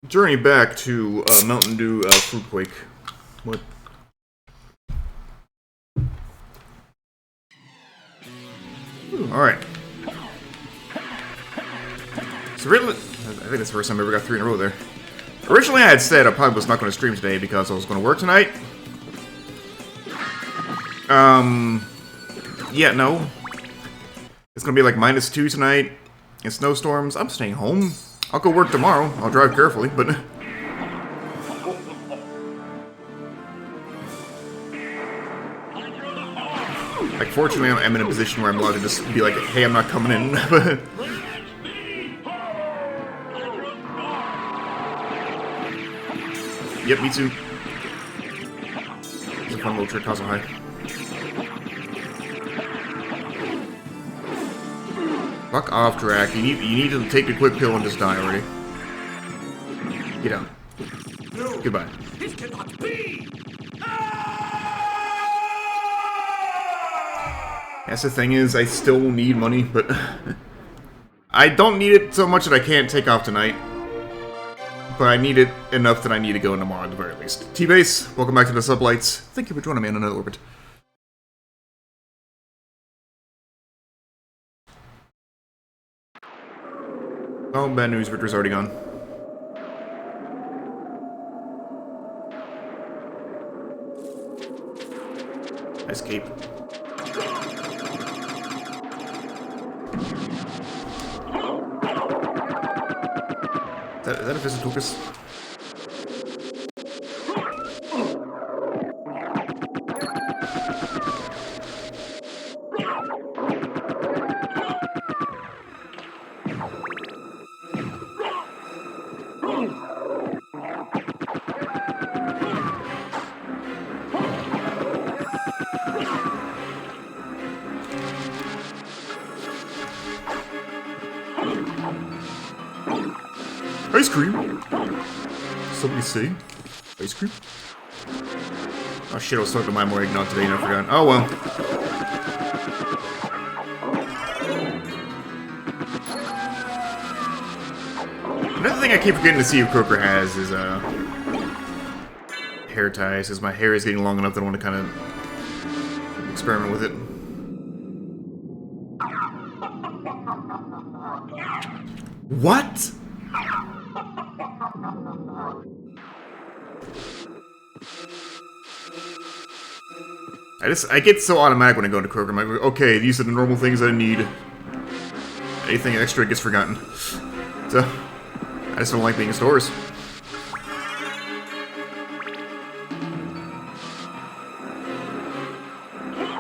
Journey back to Mountain Dew Fruit Quake. What? Alright. So really, I think that's the first time I ever got 3 in a row there. Originally I had said I probably was not going to stream today because I was going to work tonight. Yeah, no. It's going to be like -2 tonight and snowstorms. I'm staying home. I'll go work tomorrow. I'll drive carefully, but... like, fortunately, I'm in a position where I'm allowed to just be like, hey, I'm not coming in. Yep, me too. It's a fun little trick, Castle High. Fuck off, Drac. You need to take a quick pill and just die already. Get out. No, goodbye. This cannot be. That's the thing is, I still need money, but I don't need it so much that I can't take off tonight. But I need it enough that I need to go tomorrow at the very least. T-Base, welcome back to the Sublights. Thank you for joining me on another orbit. Oh, bad news, Richter's already gone. Escape. Is that a Visitorcus? Ice cream? Somebody say? Ice cream? Oh shit, I was talking to my more eggnog today and I forgot. Oh well. Another thing I keep forgetting to see if Croaker has is hair ties, because my hair is getting long enough that I want to kind of experiment with it. What? I get so automatic when I go into Kroger. I'm like, okay, these are the normal things I need. Anything extra gets forgotten. So, I just don't like being in stores.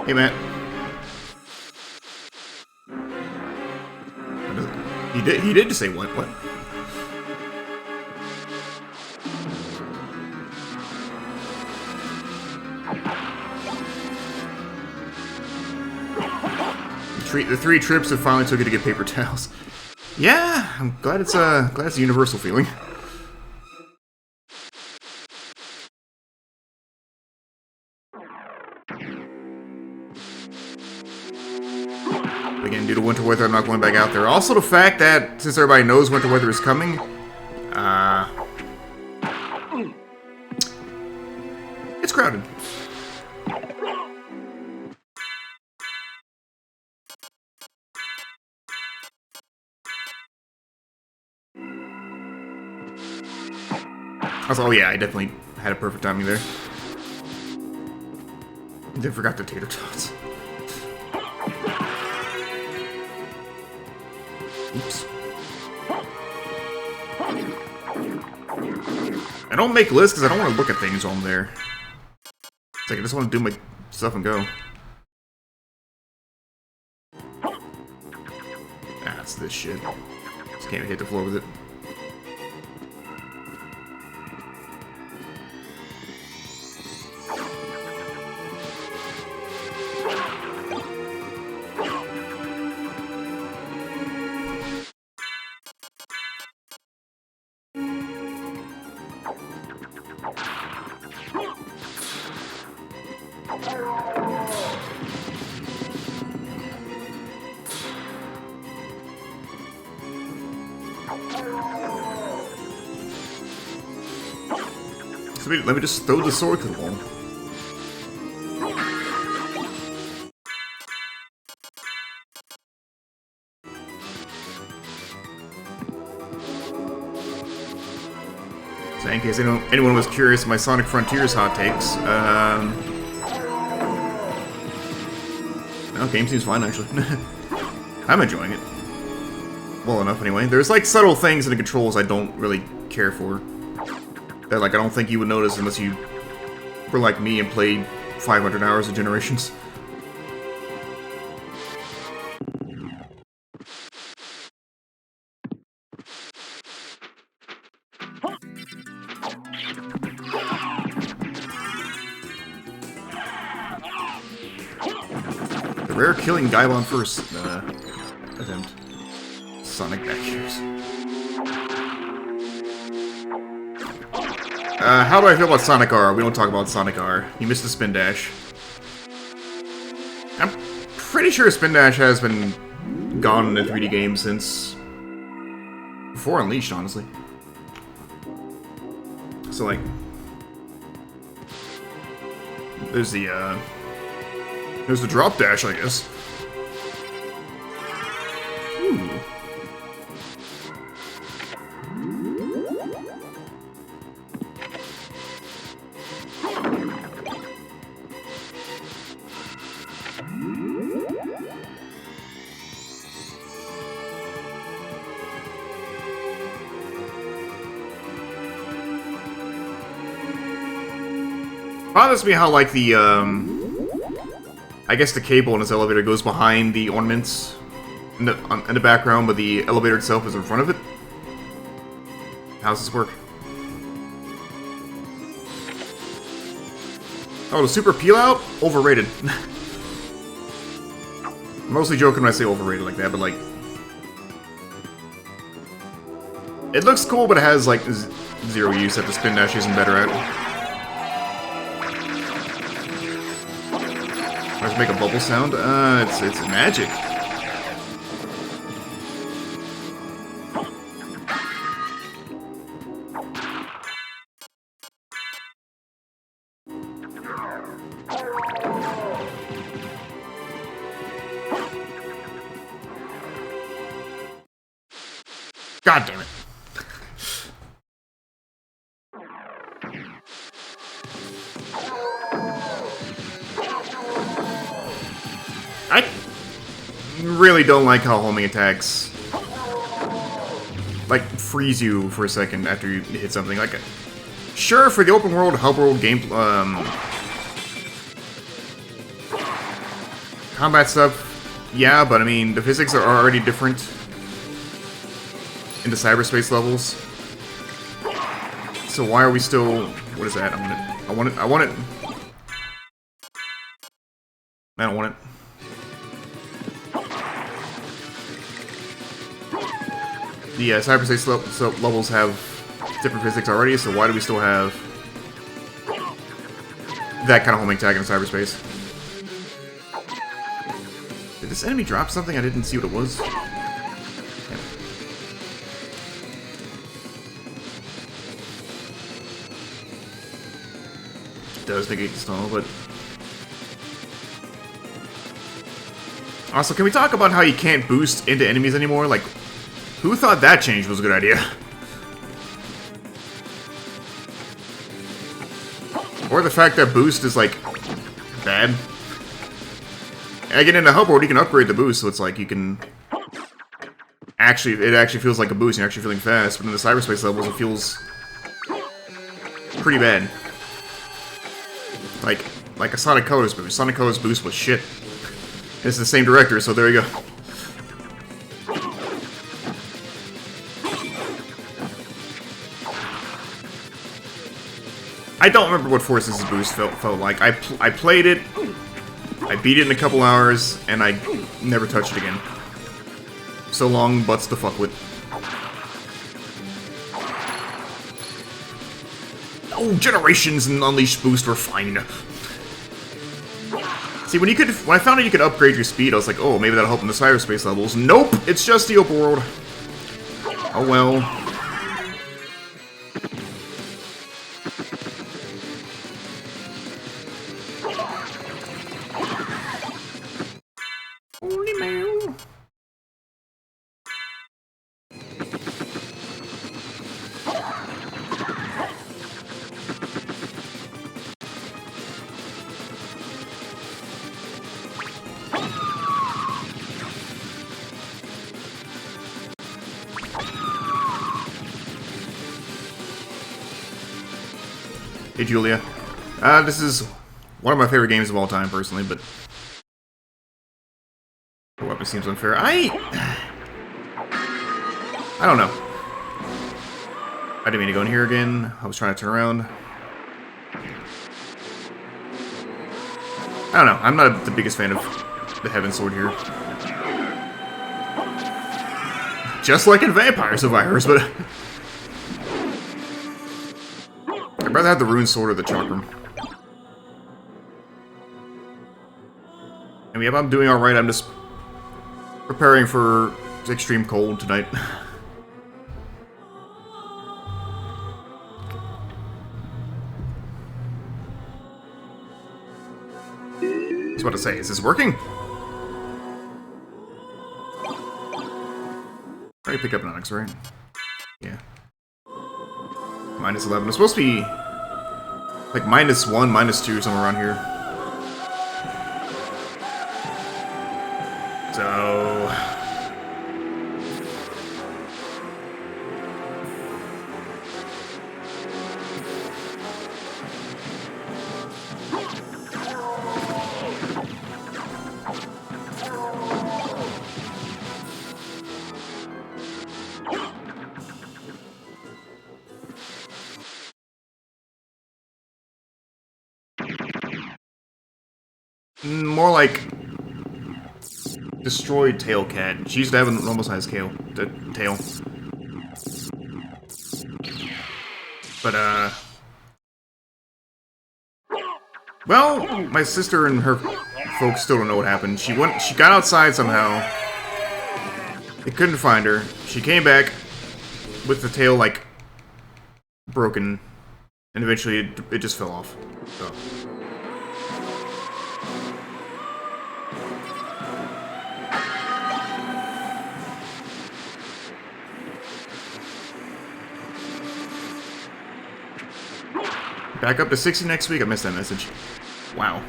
Hey, Matt. He did just say what? What? The 3 trips have finally took it to get paper towels. Yeah, I'm glad it's a universal feeling. Again, due to winter weather, I'm not going back out there. Also, the fact that since everybody knows winter weather is coming, it's crowded. Oh yeah, I definitely had a perfect timing there. Then forgot the tater tots. Oops. I don't make lists because I don't want to look at things while I'm there. It's like I just want to do my stuff and go. Ah, it's this shit. Just can't hit the floor with it. Let me just throw the sword to the wall. So in case anyone was curious, my Sonic Frontiers hot takes. No, game seems fine actually. I'm enjoying it. Well enough anyway. There's like subtle things in the controls I don't really care for. That like I don't think you would notice unless you were like me and played 500 hours of Generations. The rare killing Gaibon first attempt. Sonic back years. How do I feel about Sonic R? We don't talk about Sonic R. He missed the spin dash. I'm pretty sure spin dash has been gone in the 3D game since before Unleashed, honestly. So like, there's the drop dash, I guess. Ooh. Bothers me how, like, the, I guess the cable in this elevator goes behind the ornaments in the background, but the elevator itself is in front of it. How does this work? Oh, the super peel out? Overrated. I'm mostly joking when I say overrated like that, but, like, it looks cool, but it has, like, zero use that the spin dash isn't better at. Let's make a bubble sound. It's magic. God damn it. I really don't like how homing attacks like freeze you for a second after you hit something. Like, sure, for the open world, hub world game combat stuff, yeah, but I mean the physics are already different in the cyberspace levels. So why are we still? What is that? I want it. I don't want it. The cyberspace levels have different physics already, so why do we still have that kind of homing tag in cyberspace? Did this enemy drop something? I didn't see what it was. Yeah. It does negate the stall, but... Also, can we talk about how you can't boost into enemies anymore? Like, who thought that change was a good idea? Or the fact that boost is, like, bad. Again, in the hub world, you can upgrade the boost, so it's like you can... It actually feels like a boost, and you're actually feeling fast, but in the cyberspace levels, it feels pretty bad. Like a Sonic Colors boost. Sonic Colors boost was shit. It's the same director, so there you go. I don't remember what Forces' boost felt like. I played it, I beat it in a couple hours, and I never touched it again. So long, butts to fuck with. Oh, Generations and Unleashed boost were fine. See, when I found out you could upgrade your speed, I was like, oh, maybe that'll help in the cyberspace levels. Nope, it's just the open world. Oh well. Hey, Julia. This is one of my favorite games of all time, personally, but the weapon seems unfair. I don't know. I didn't mean to go in here again. I was trying to turn around. I don't know. I'm not the biggest fan of the Heaven Sword here. Just like in Vampire Survivors, but I'd rather have the Rune Sword or the Chakram. And yep, I'm doing alright. I'm just preparing for extreme cold tonight. I was about to say, is this working? I already pick up an Onyx, right? Yeah. Minus 11. It's supposed to be like -1, -2, somewhere around here. So more like destroyed tail cat. She used to have an normal sized tail. But well, my sister and her folks still don't know what happened. She got outside somehow. They couldn't find her. She came back with the tail like broken, and eventually it just fell off. So. Back up to 60 next week? I missed that message. Wow.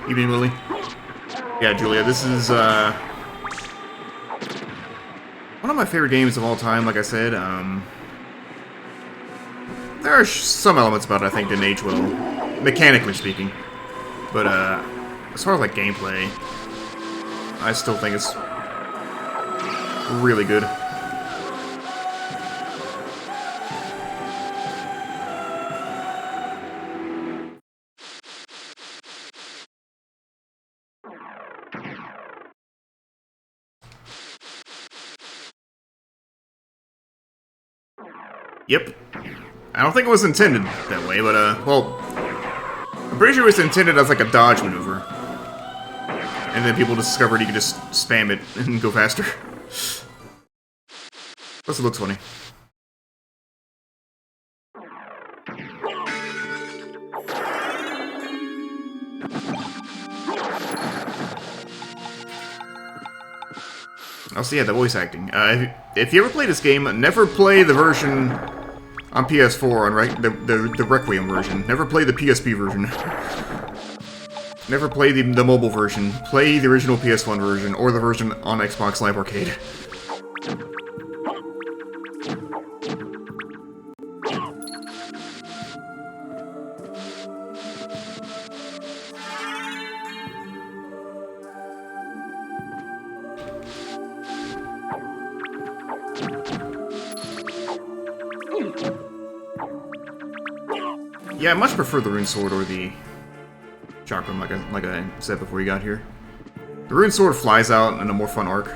Evening, Lily. Yeah, Julia, this is, one of my favorite games of all time, like I said. There are some elements about it I think didn't age well, mechanically speaking. But, as far as, like, gameplay, I still think it's really good. Yep. I don't think it was intended that way, but, well, I'm pretty sure it was intended as, like, a dodge maneuver. And then people discovered you could just spam it and go faster. Plus, it looks funny. Also, yeah, the voice acting. If you ever play this game, never play the version on PS4, on the Requiem version. Never play the PSP version. Never play the mobile version. Play the original PS1 version, or the version on Xbox Live Arcade. Yeah, I much prefer the Rune Sword or the Chakram, like I said before you got here. The Rune Sword flies out in a more fun arc.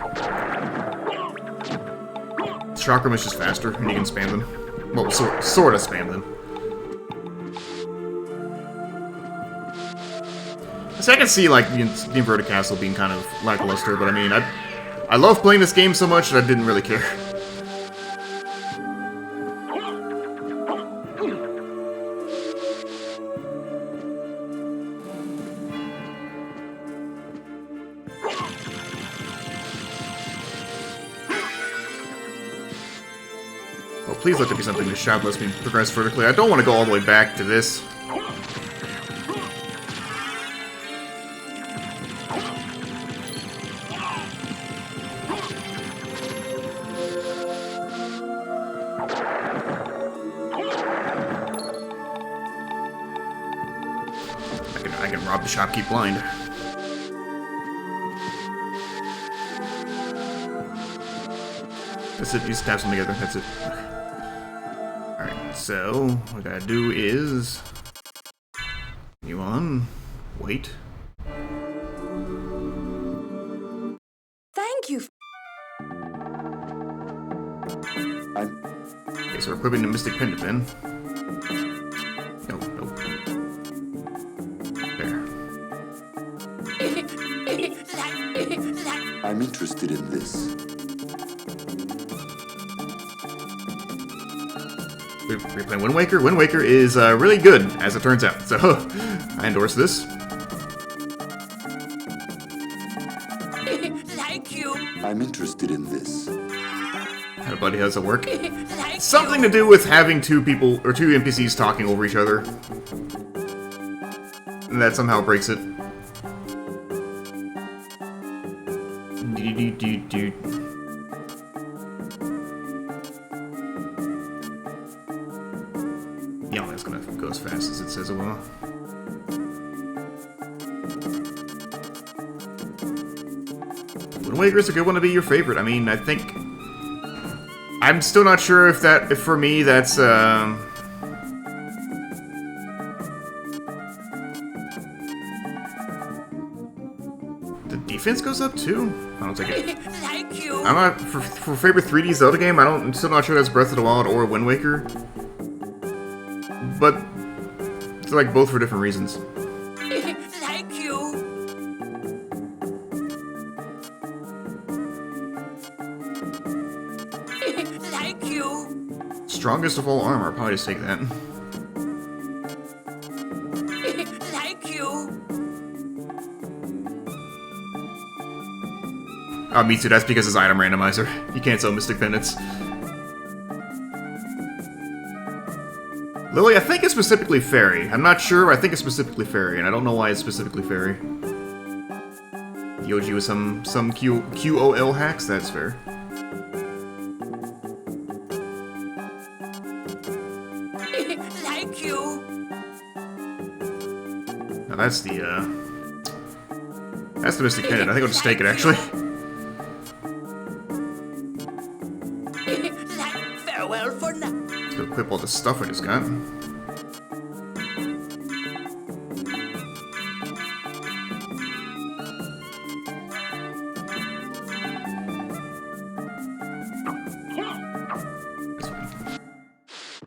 Chakram is just faster, and you can spam them. Well, sort of spam them. So I can see, like, the Inverted Castle being kind of lackluster, but I mean, I love playing this game so much that I didn't really care. Please let there be something this shot lets me progress vertically. I don't want to go all the way back to this. Rob the shopkeep blind. That's it, you just tap them together, that's it. Alright, so what I gotta do is... You on? Wait. Thank you. Okay, so we're equipping the Mystic Pendant then. Nope, nope. There. I'm interested in this. We're playing Wind Waker. Wind Waker is really good, as it turns out. So, I endorse this. Like you. I'm interested in this. How buddy, how does it work? Something to do with having two people, or two NPCs talking over each other. And that somehow breaks it. Yeah, that's gonna go as fast as it says it will. Wind Waker's a good one to be your favorite. I mean, I think... I'm still not sure if that, if for me, that's, the defense goes up too? I don't think it... Like you. I'm not... For favorite 3D Zelda game, I'm still not sure that's Breath of the Wild or Wind Waker. But... It's like both for different reasons. Like you. Like you. Strongest of all armor, I'll probably just take that. Like you. Oh, me too, that's because it's item randomizer. You can't sell Mystic Pendants. Lily, I think it's specifically Fairy. I'm not sure, but I think it's specifically Fairy, and I don't know why it's specifically Fairy. Yoji with some QOL hacks, that's fair. Like you. Now that's the Mystic Pendant. I think I'll just take it, actually. Farewell for now. Let's go equip all the stuff I just got.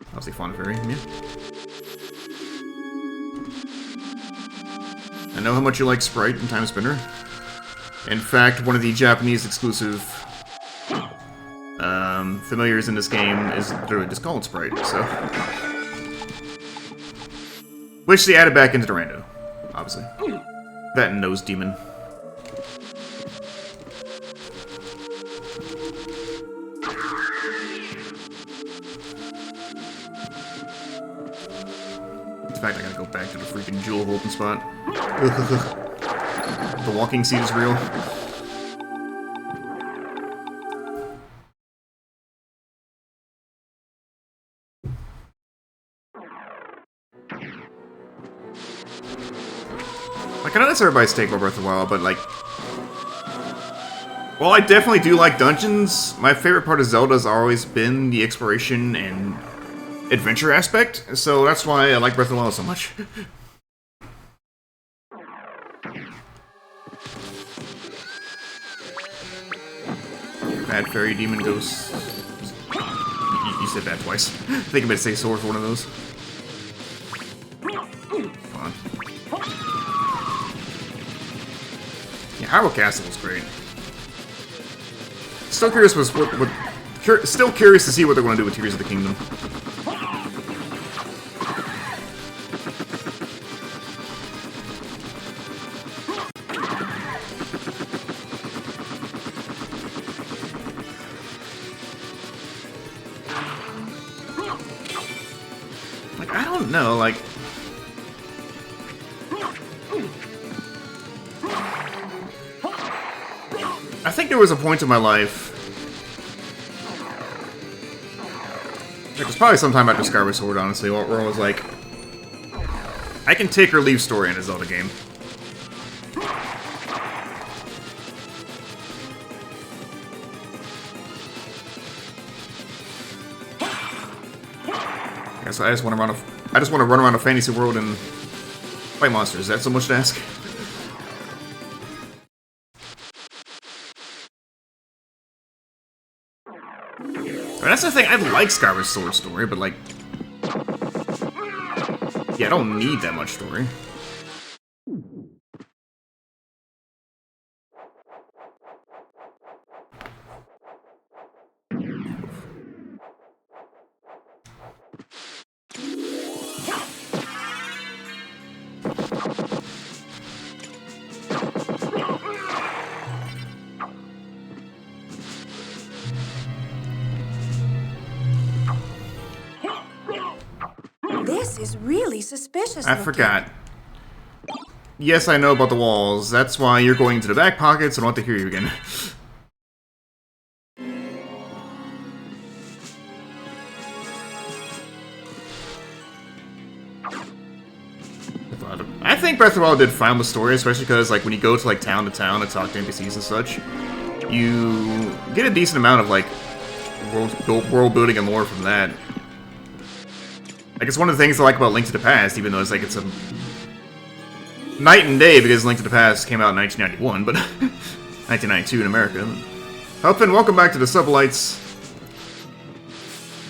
Obviously, Fawn Fairy, yeah. I know how much you like Sprite and Time Spinner. In fact, one of the Japanese exclusive familiars in this game is literally just called Sprite, so... Which they added back into the rando, obviously. That and Nose Demon. In fact, I gotta go back to the freaking jewel holding spot. The walking seat is real. Like, I know that's everybody's take on Breath of the Wild, but like... While I definitely do like dungeons, my favorite part of Zelda's always been the exploration and adventure aspect, so that's why I like Breath of the Wild so much. Bad fairy demon ghost. You said that twice. I think I'm gonna say sword for one of those. Come on. Yeah, Hyrule Castle was great. Still curious still curious to see what they're going to do with Tears of the Kingdom. Like, I don't know, like... I think there was a point in my life... It was probably sometime after Skyward Sword, honestly, where I was like... I can take or leave story in a Zelda game. So I just want to run around a fantasy world and fight monsters. Is that so much to ask? That's the thing. I like Skyward Sword story, but like, yeah, I don't need that much story. This is really suspicious. I forgot. Yes, I know about the walls. That's why you're going to the back pockets. I don't want to hear you again. I think Breath of the Wild did fine with story, especially because like when you go to like town to town and talk to NPCs and such, you get a decent amount of like world building and lore from that. Like it's one of the things I like about Link to the Past, even though it's like it's a night and day because Link to the Past came out in 1991, but 1992 in America. Hopin, welcome back to the Sublights.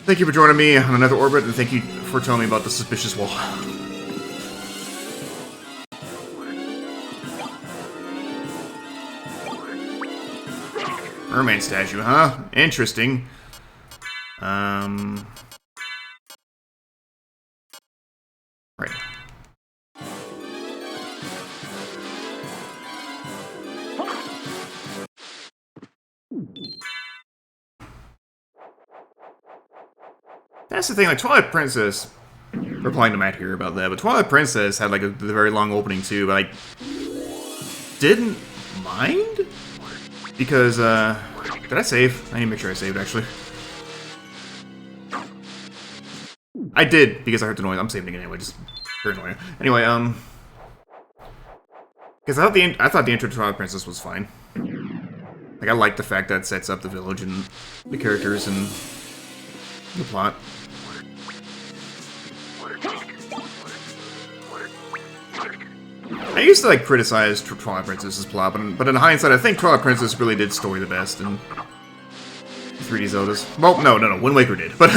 Thank you for joining me on another orbit, and thank you for telling me about the suspicious wall. Merman statue, huh? Interesting. Right. That's the thing, like Twilight Princess, replying to Matt here about that, but Twilight Princess had like the very long opening too, but I didn't mind? Because, did I save? I need to make sure I saved, actually. I did, because I heard the noise. I'm saving it anyway, just very annoying. Anyway, because I thought the intro to Twilight Princess was fine. Like, I like the fact that it sets up the village and the characters and the plot. I used to like criticize Twilight Princess's plot, but in hindsight, I think Twilight Princess really did story the best in 3D Zeldas. Well, no, Wind Waker did, but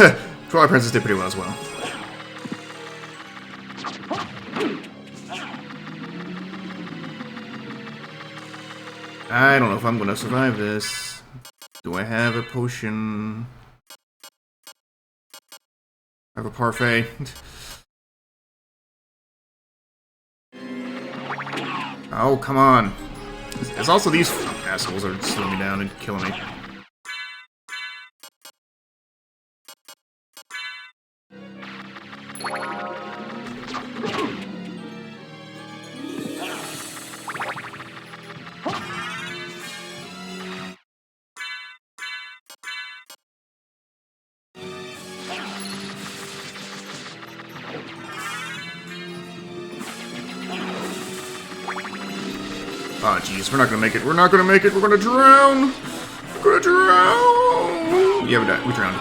Twilight Princess did pretty well as well. I don't know if I'm gonna survive this. Do I have a potion? I have a parfait. Oh, come on. There's also these assholes that are slowing me down and killing me. Oh, jeez, we're not gonna make it. We're not gonna make it. We're gonna drown. We're gonna drown. Yeah, we drowned.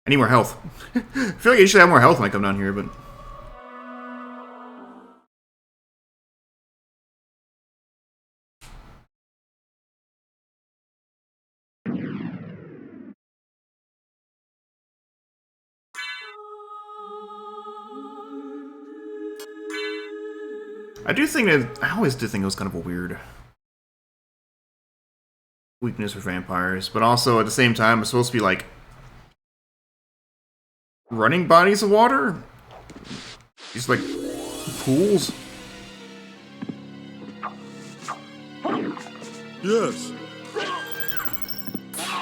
I need more health. I feel like I should have more health when I come down here, but... I do think that... I always did think it was kind of a weird weakness for vampires, but also at the same time, it's supposed to be like running bodies of water? Just like pools? Yes.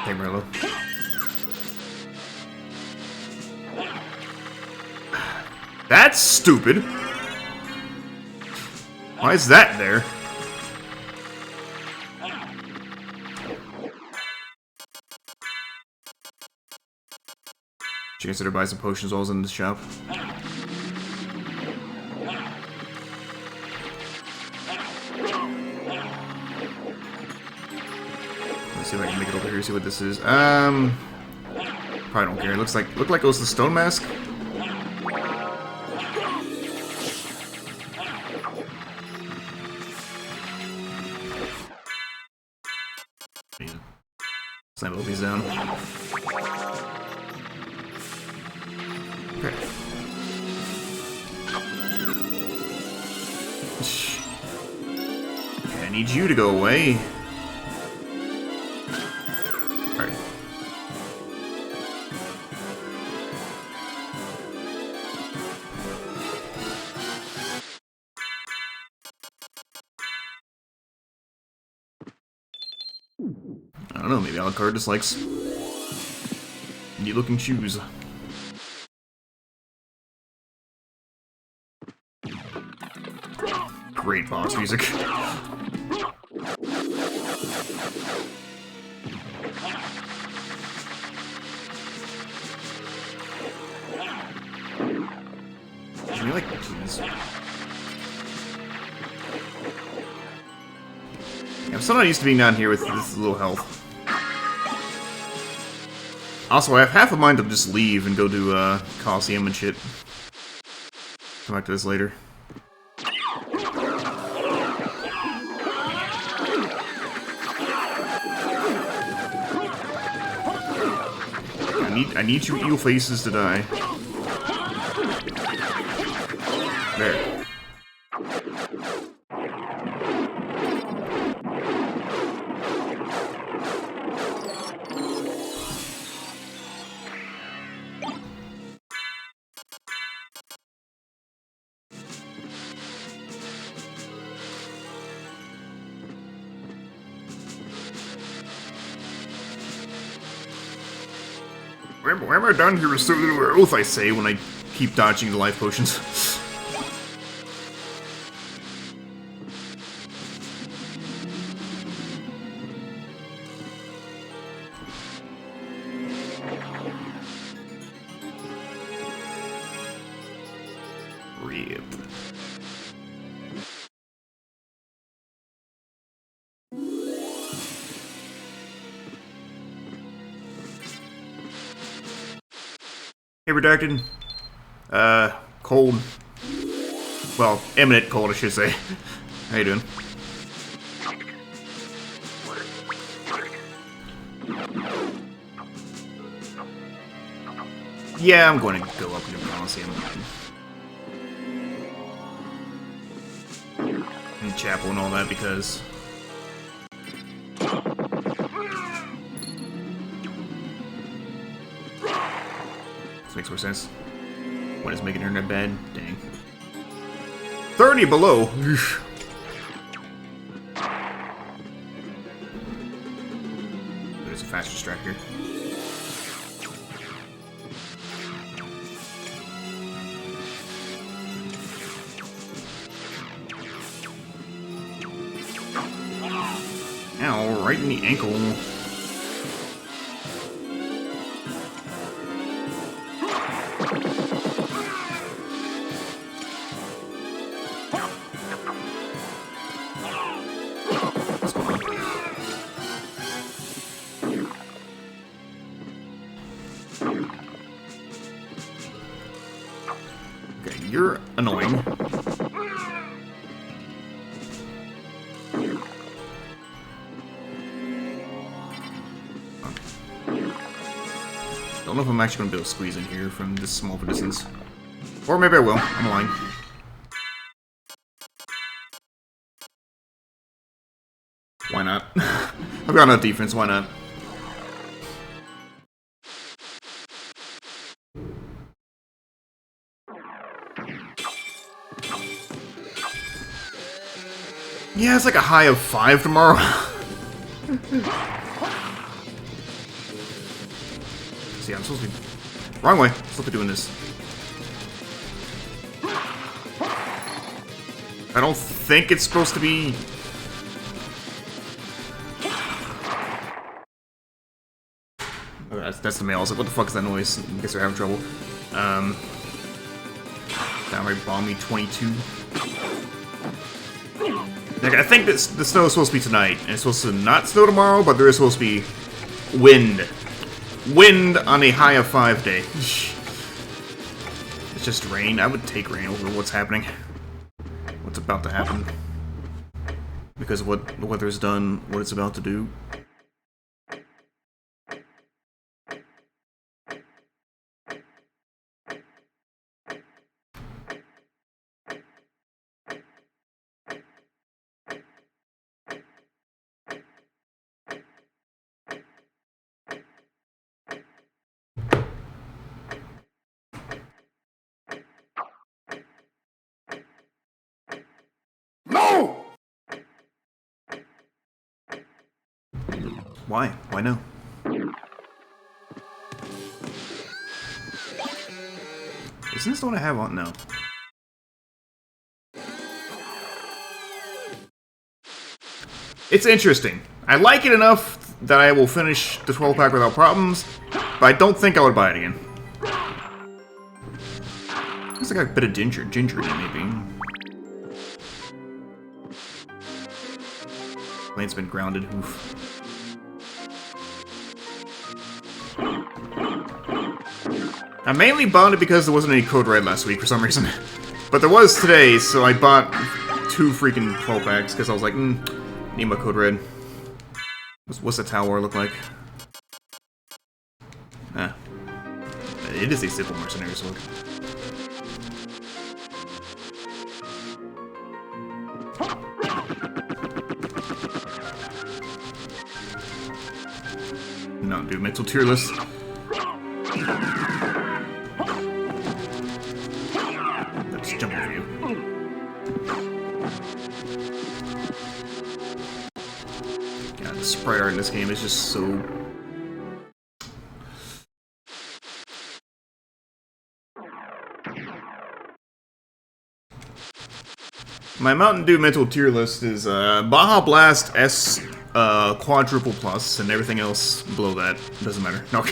Hey, Merlo. That's stupid. Why is that there? Should I consider buying some potions while I was in the shop? Let's see if I can make it over here, see what this is. Probably don't care. It looked like it was the stone mask. Slam both these down. Okay. I need you to go away. Alright. I don't know, maybe Alucard dislikes neat-looking shoes. Great boss music. Should we like keys? Yeah, I'm still not used to being down here with this little health. Also, I have half a mind to just leave and go to Coliseum and shit. Come back to this later. I need you eel faces to die. There. Why am I down here with so little growth, I say, when I keep dodging the life potions? Rip. Hey, Redacted. Cold. Well, imminent cold, I should say. How you doing? Yeah, I'm going to go up to the Coliseum. And Chapel and all that, because... This makes more sense. When it's making internet bad? Dang. 30 below! There's a faster strike here. Ow, right in the ankle. Okay, you're annoying. Don't know if I'm actually going to be able to squeeze in here from this small of a distance. Or maybe I will. I'm lying. Why not? I've got enough defense, why not? Yeah, it's like a high of 5 tomorrow. See, I'm supposed to be... Wrong way. I'm supposed to be doing this. I don't think it's supposed to be... Okay, that's the mail. I was like, what the fuck is that noise? I guess they're having trouble. Downright bomb me 22. Like, I think that the snow is supposed to be tonight, and it's supposed to not snow tomorrow, but there is supposed to be wind wind on a high of 5 day. It's just rain. I would take rain over what's happening. What's about to happen. Because of what the weather's done, what it's about to do. No! Why? Why no? Isn't this the one I have on? No. It's interesting. I like it enough that I will finish the 12-pack without problems, but I don't think I would buy it again. Looks like a bit of ginger in it, maybe. Lane's been grounded. Oof. I mainly bought it because there wasn't any code red last week for some reason. But there was today, so I bought 2 freaking 12-packs because I was like, need my code red. What's the tower look like? Ah. It is a simple mercenary sword. No, dude, mental tier list. Let's jump over you. God, the sprite art in this game is just so... My Mountain Dew mental tier list is Baja Blast S quadruple plus, and everything else below that doesn't matter. No.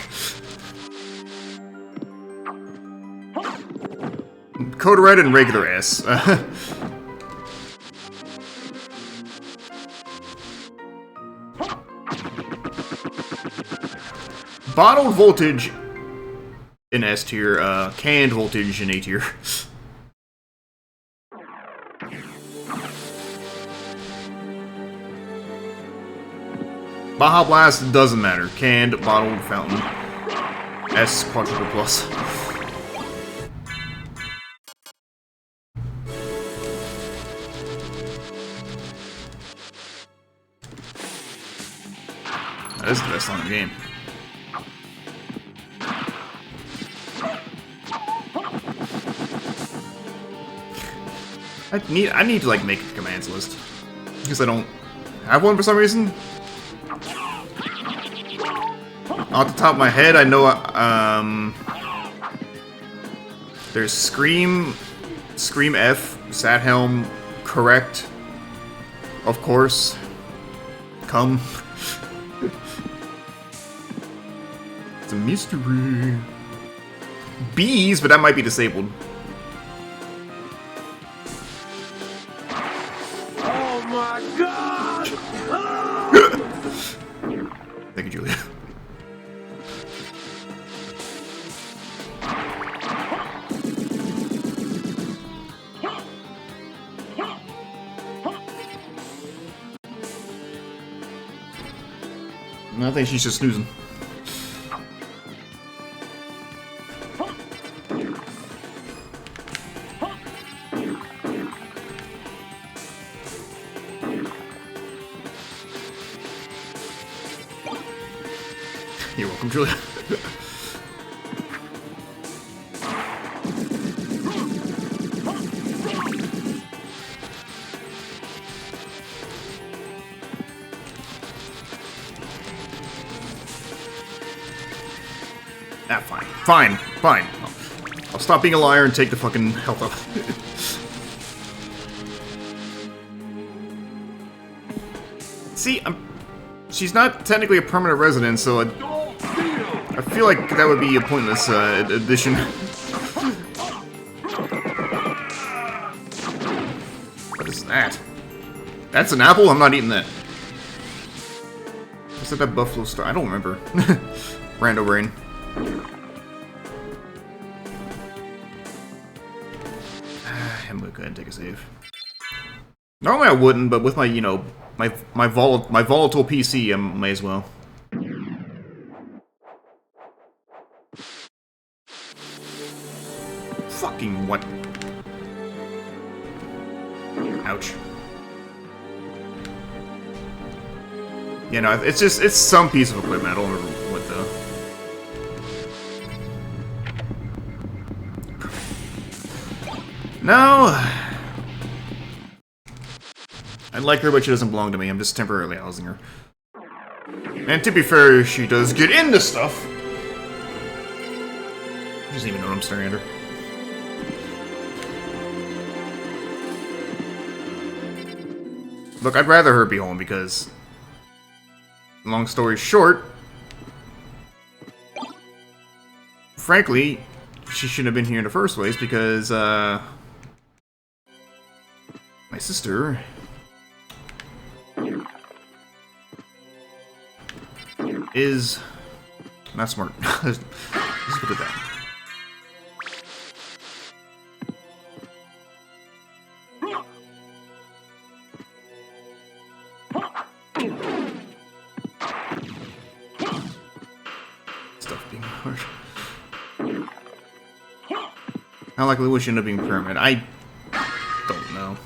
Code Red and regular S. Bottled voltage in S tier, canned voltage in A tier. Baja Blast doesn't matter. Canned, bottled, fountain. S quadruple plus. That is the best song in the game. I need to like make a commands list because I don't have one for some reason. Off the top of my head, I know there's Scream F, Sathelm, correct, of course, come. It's a mystery. Bees, but that might be disabled. Oh my god! Thank you, Julia. I think she's just snoozing. You're welcome, Julia. Ah, fine. Fine. Fine. I'll stop being a liar and take the fucking health up. See, she's not technically a permanent resident, so I feel like that would be a pointless addition. What is that? That's an apple? I'm not eating that. What's that Buffalo Star? I don't remember. Rando brain. I'm gonna go ahead and take a save. Normally I wouldn't, but with my, you know, my volatile PC, I may as well. Fucking what? Ouch. You know, it's some piece of equipment. I don't remember what though. No! I like her, but she doesn't belong to me. I'm just temporarily housing her. And to be fair, she does get into stuff. She doesn't even know I'm staring at her. Look, I'd rather her be home because, long story short, frankly, she shouldn't have been here in the first place because, my sister is not smart. Let's put it that. Stuff being hard. How likely would she end up being permanent? I don't know.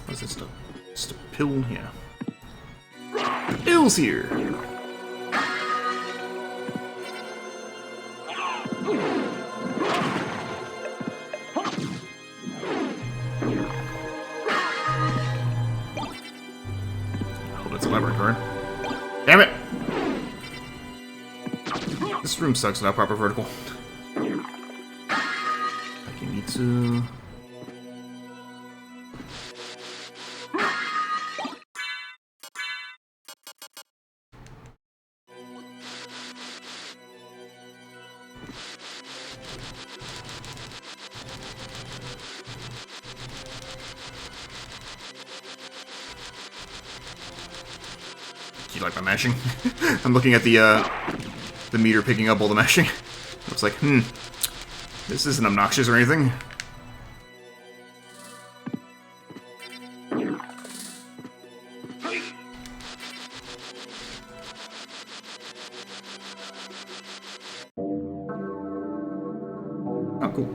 What's this stuff? Just a pill? Yeah. The pill's here! Oh, that's a laboratory. Damn it! This room sucks without proper vertical. Like you need to... Do you like my mashing? I'm looking at the meter picking up all the mashing. Looks like, this isn't obnoxious or anything. Oh, cool.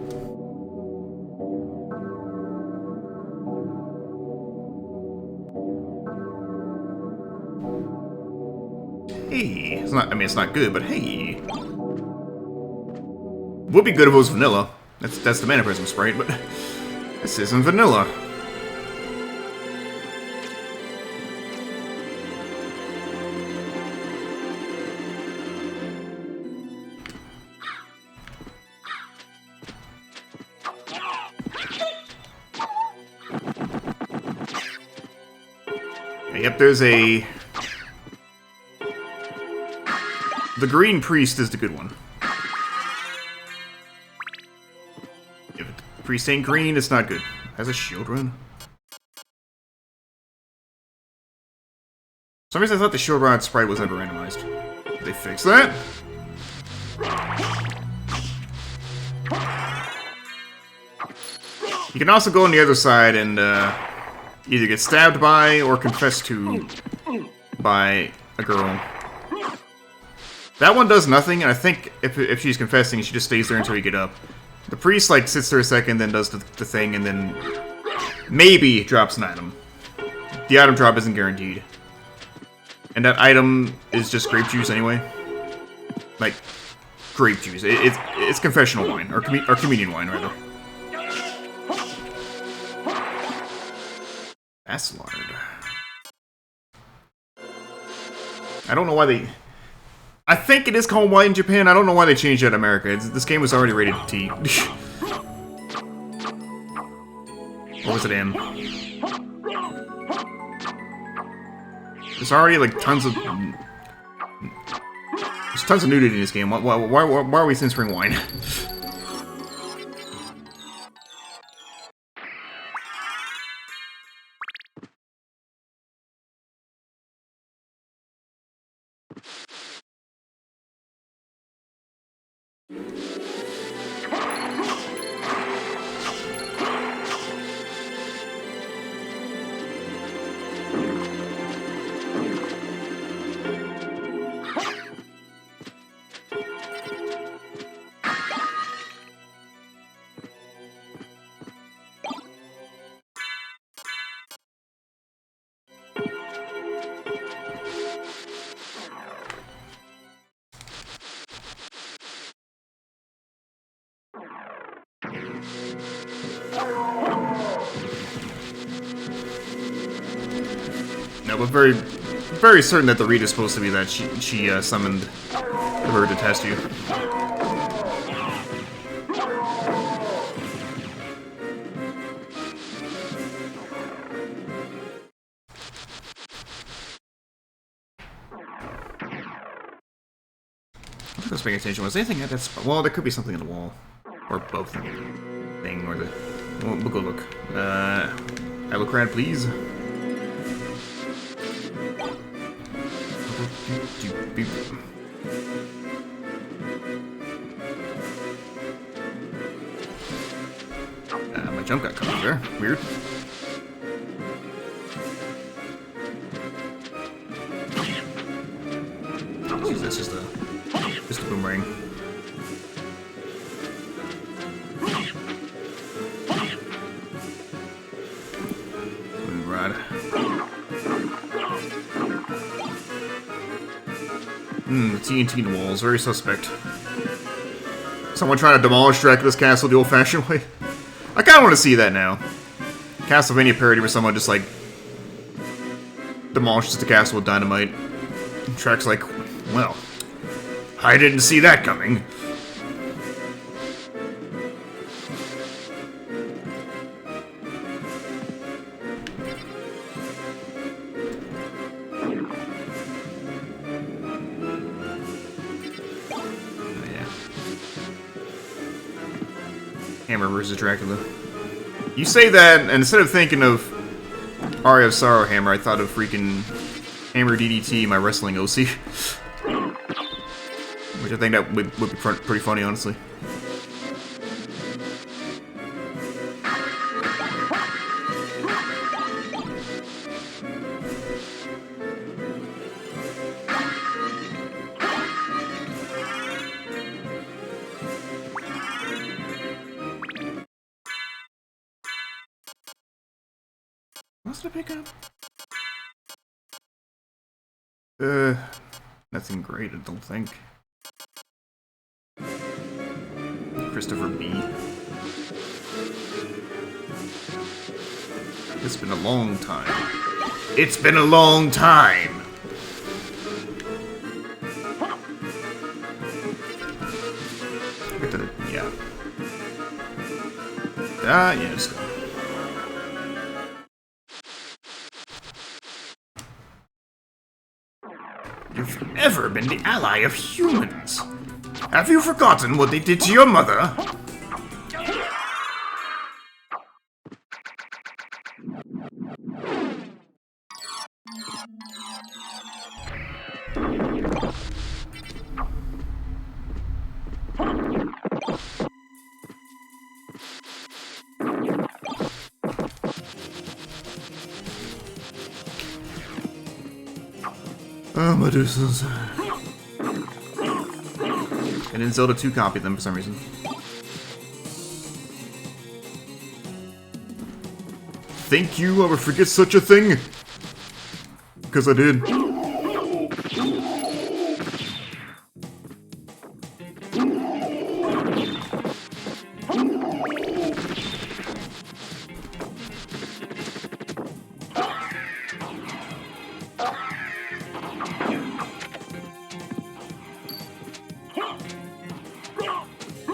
Hey, it's not, I mean, it's not good, but hey. Would be good if it was vanilla. That's the Mana Prism Sprite, but this isn't vanilla. Yep, there's a... The Green Priest is the good one. If the Priest ain't green, it's not good. Has a shield rune. For some reason I thought the shield rod sprite was ever randomized. Did they fix that? You can also go on the other side and either get stabbed by or confess to by a girl. That one does nothing, and I think if she's confessing, she just stays there until you get up. The priest, like, sits there a second, then does the thing, and then maybe drops an item. The item drop isn't guaranteed. And that item is just grape juice anyway. Like, grape juice. It's confessional wine, or communion wine, rather. Aslard. I don't know why they... I think it is called Y in Japan. I don't know why they changed it in America. This game was already rated T. Or was it M? There's already like tons of tons of nudity in this game. Why are we censoring wine? No, but very certain that the read is supposed to be that she summoned her to test you. I was paying attention. Was there anything that's... Well, there could be something in the wall. Or both thing, or the... We'll go look. Alucrad, please. My jump got cut off there. Weird. Jeez, that's just a boomerang. Rod. The TNT in the walls, very suspect. Someone trying to demolish Dracula's castle the old-fashioned way. I kind of want to see that now. Castlevania parody where someone just, like, demolishes the castle with dynamite. And Shrek's like, well, I didn't see that coming. Hammer versus Dracula. You say that, and instead of thinking of Aria of Sorrow Hammer, I thought of freaking Hammer DDT, my wrestling OC. Which I think that would be pretty funny, honestly. What's the pickup? Nothing great, I don't think. Christopher B. It's been a long time. It's been a long time! Yeah. Yeah, let's go. You've never been the ally of humans. Have you forgotten what they did to your mother? Oh, Medusas. And in Zelda 2 copied them for some reason. Think you I would forget such a thing? Because I did.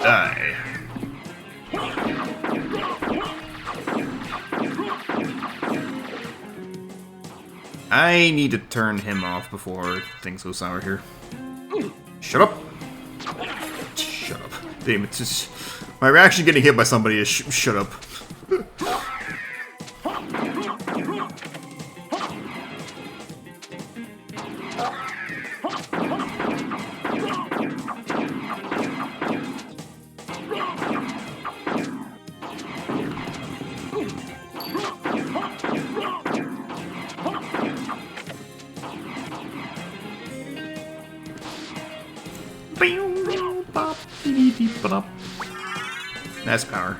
Die. I need to turn him off before things go sour here. Shut up. Shut up. Damn, it's just... My reaction getting hit by somebody is shut up. That's power.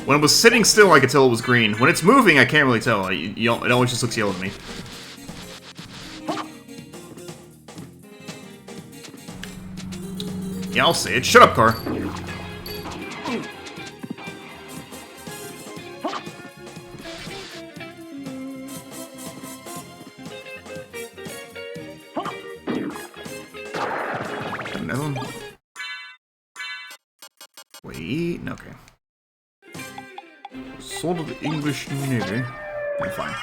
When it was sitting still, I could tell it was green. When it's moving, I can't really tell. It always just looks yellow to me. Yeah, I'll say it. Shut up, car. Another one. Wait, okay. Sort of English nigger. I'm fine.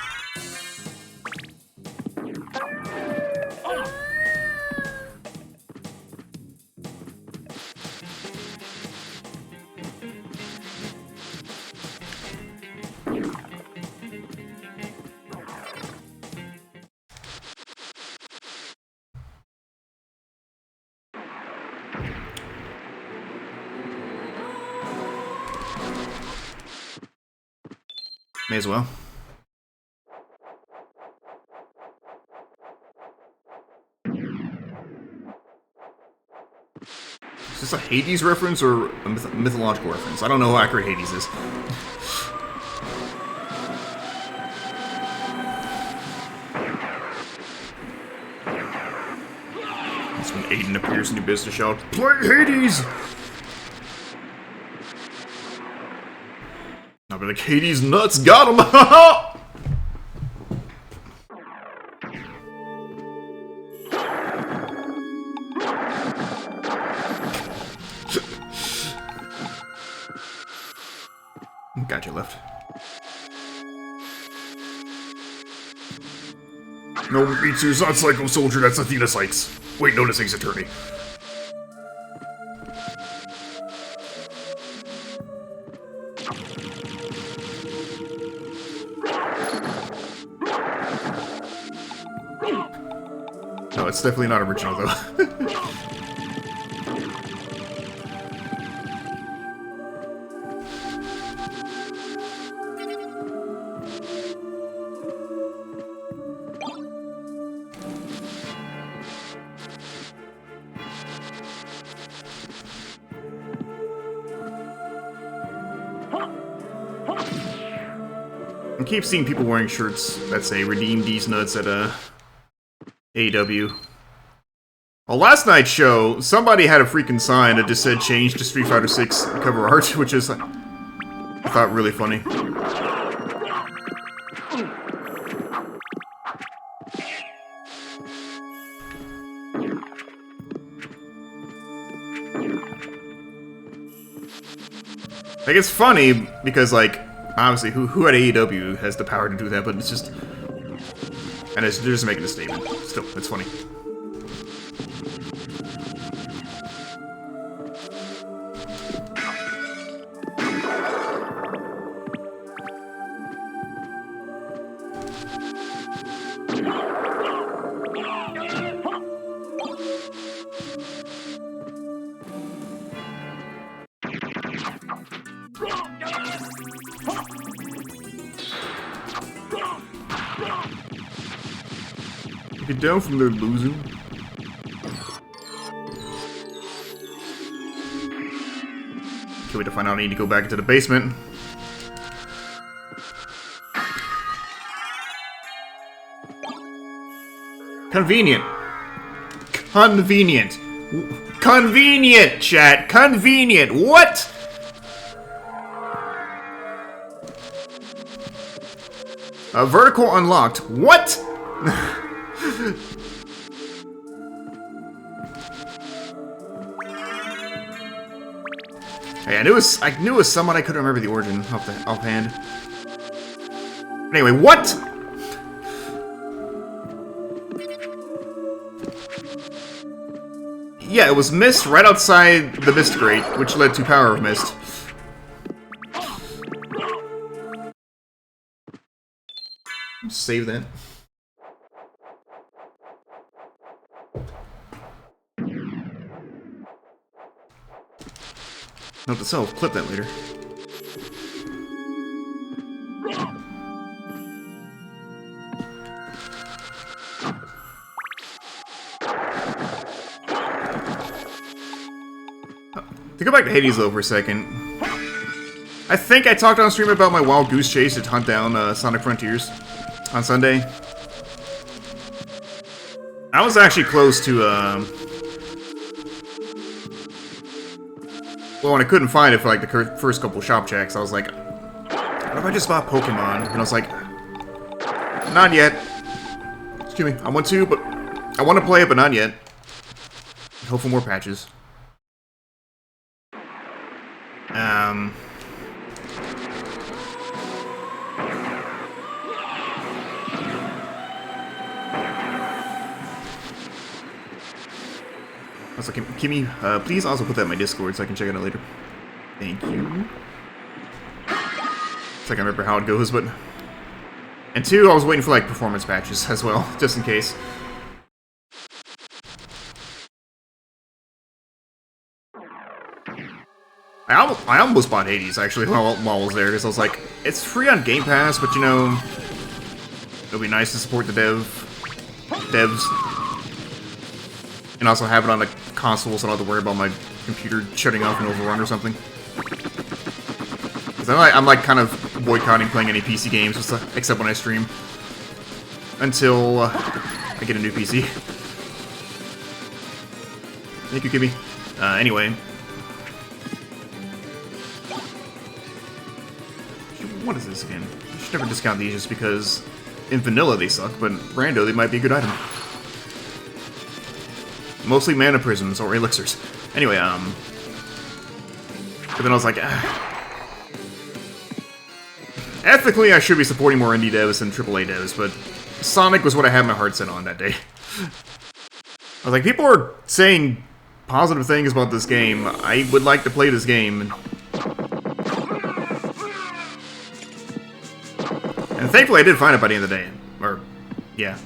May as well. Is this a Hades reference or a mythological reference? I don't know how accurate Hades is. That's when Aiden appears in the abyss to shout, "Play Hades!" I'll be like, Hades nuts, got him! Got you left. No, Mitsu's not Psycho Soldier, that's Athena Sykes. Wait, no, this Ace Attorney. No, it's definitely not original, though. I keep seeing people wearing shirts that say "Redeem these nuts" at AEW. Well, last night's show, somebody had a freaking sign that just said "Change to Street Fighter 6 cover art," which is, I thought, really funny. Like, it's funny because, like, obviously, who at AEW has the power to do that, but it's just... And they're just making a statement. Still, it's funny. Get down from there, loser. Can't wait to find out I need to go back into the basement. Convenient. Convenient. Convenient, chat. Convenient. What? Vertical unlocked. What? Hey, I knew it was someone. I couldn't remember the origin offhand. Anyway, what? Yeah, it was Mist right outside the Mist Grate, which led to Power of Mist. Save that. Note to self, clip that later. To go back to Hades though for a second, I think I talked on stream about my wild goose chase to hunt down Sonic Frontiers on Sunday. I was actually close to, well, when I couldn't find it for like the first couple shop checks, I was like, what if I just bought Pokemon? And I was like, not yet. Excuse me, I want to play it, but not yet. Hope for more patches. Also, Kimmy, please also put that in my Discord so I can check it out later. Thank you. It's like I remember how it goes, but... And two, I was waiting for, like, performance patches as well, just in case. I almost bought Hades, actually, while I was there, because I was like, it's free on Game Pass, but, you know, it'll be nice to support the devs. And also have it on the console so I don't have to worry about my computer shutting off and overrun or something. Because I'm like kind of boycotting playing any PC games, except when I stream. Until I get a new PC. Thank you, Kimmy. Anyway. What is this again? You should never discount these just because in vanilla they suck, but rando they might be a good item. Mostly mana prisms or elixirs. Anyway, but then I was like, ethically I should be supporting more indie devs than AAA devs, but Sonic was what I had my heart set on that day. I was like, people are saying positive things about this game. I would like to play this game. And thankfully I did find it by the end of the day. Or, yeah.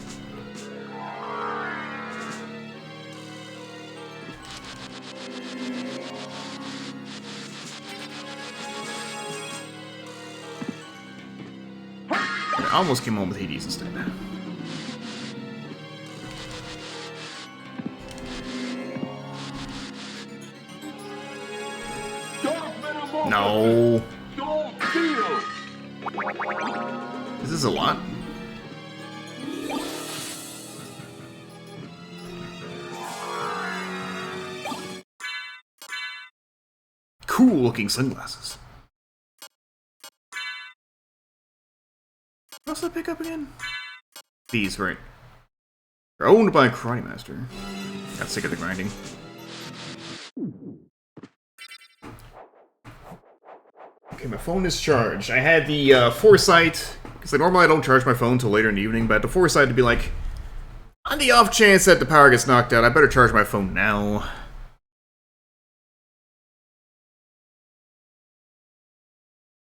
I almost came home with Hades instead. No. Is this a lot? Cool looking sunglasses. What's that pick up again? These, right. They're owned by a Karate Master. Got sick of the grinding. Okay, my phone is charged. I had the foresight, because normally I don't charge my phone till later in the evening, but I had the foresight to be like, on the off chance that the power gets knocked out, I better charge my phone now.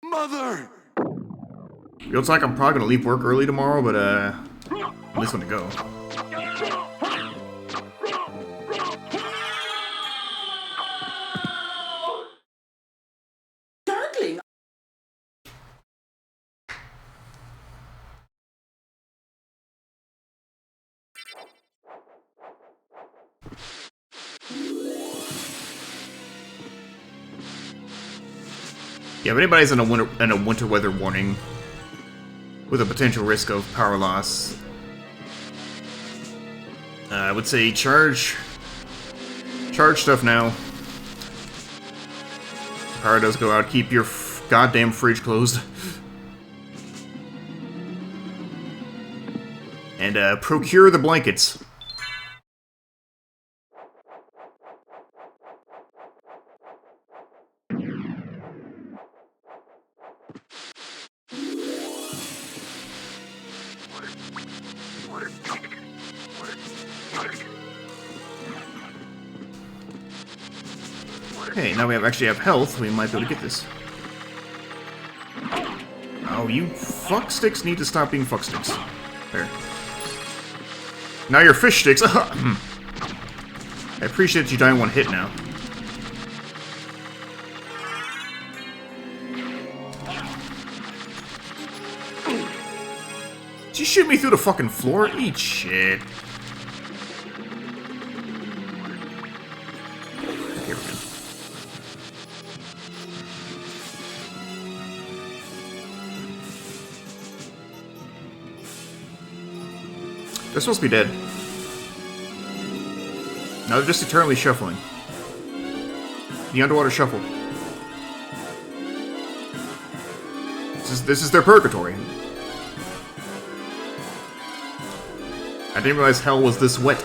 Mother! It looks like I'm probably gonna leave work early tomorrow, but I'm just gonna go. Darling, Yeah, if anybody's in a winter weather warning with a potential risk of power loss, I would say charge stuff now. Power does go out. Keep your goddamn fridge closed. And procure the blankets. Okay, now we actually have health. We might be able to get this. Oh, you fucksticks need to stop being fucksticks. There. Now you're fish sticks. I appreciate you dying one hit now. Did you shoot me through the fucking floor? Eat shit. Here we go. They're supposed to be dead. Now they're just eternally shuffling. The underwater shuffle. This is their purgatory. I didn't realize hell was this wet.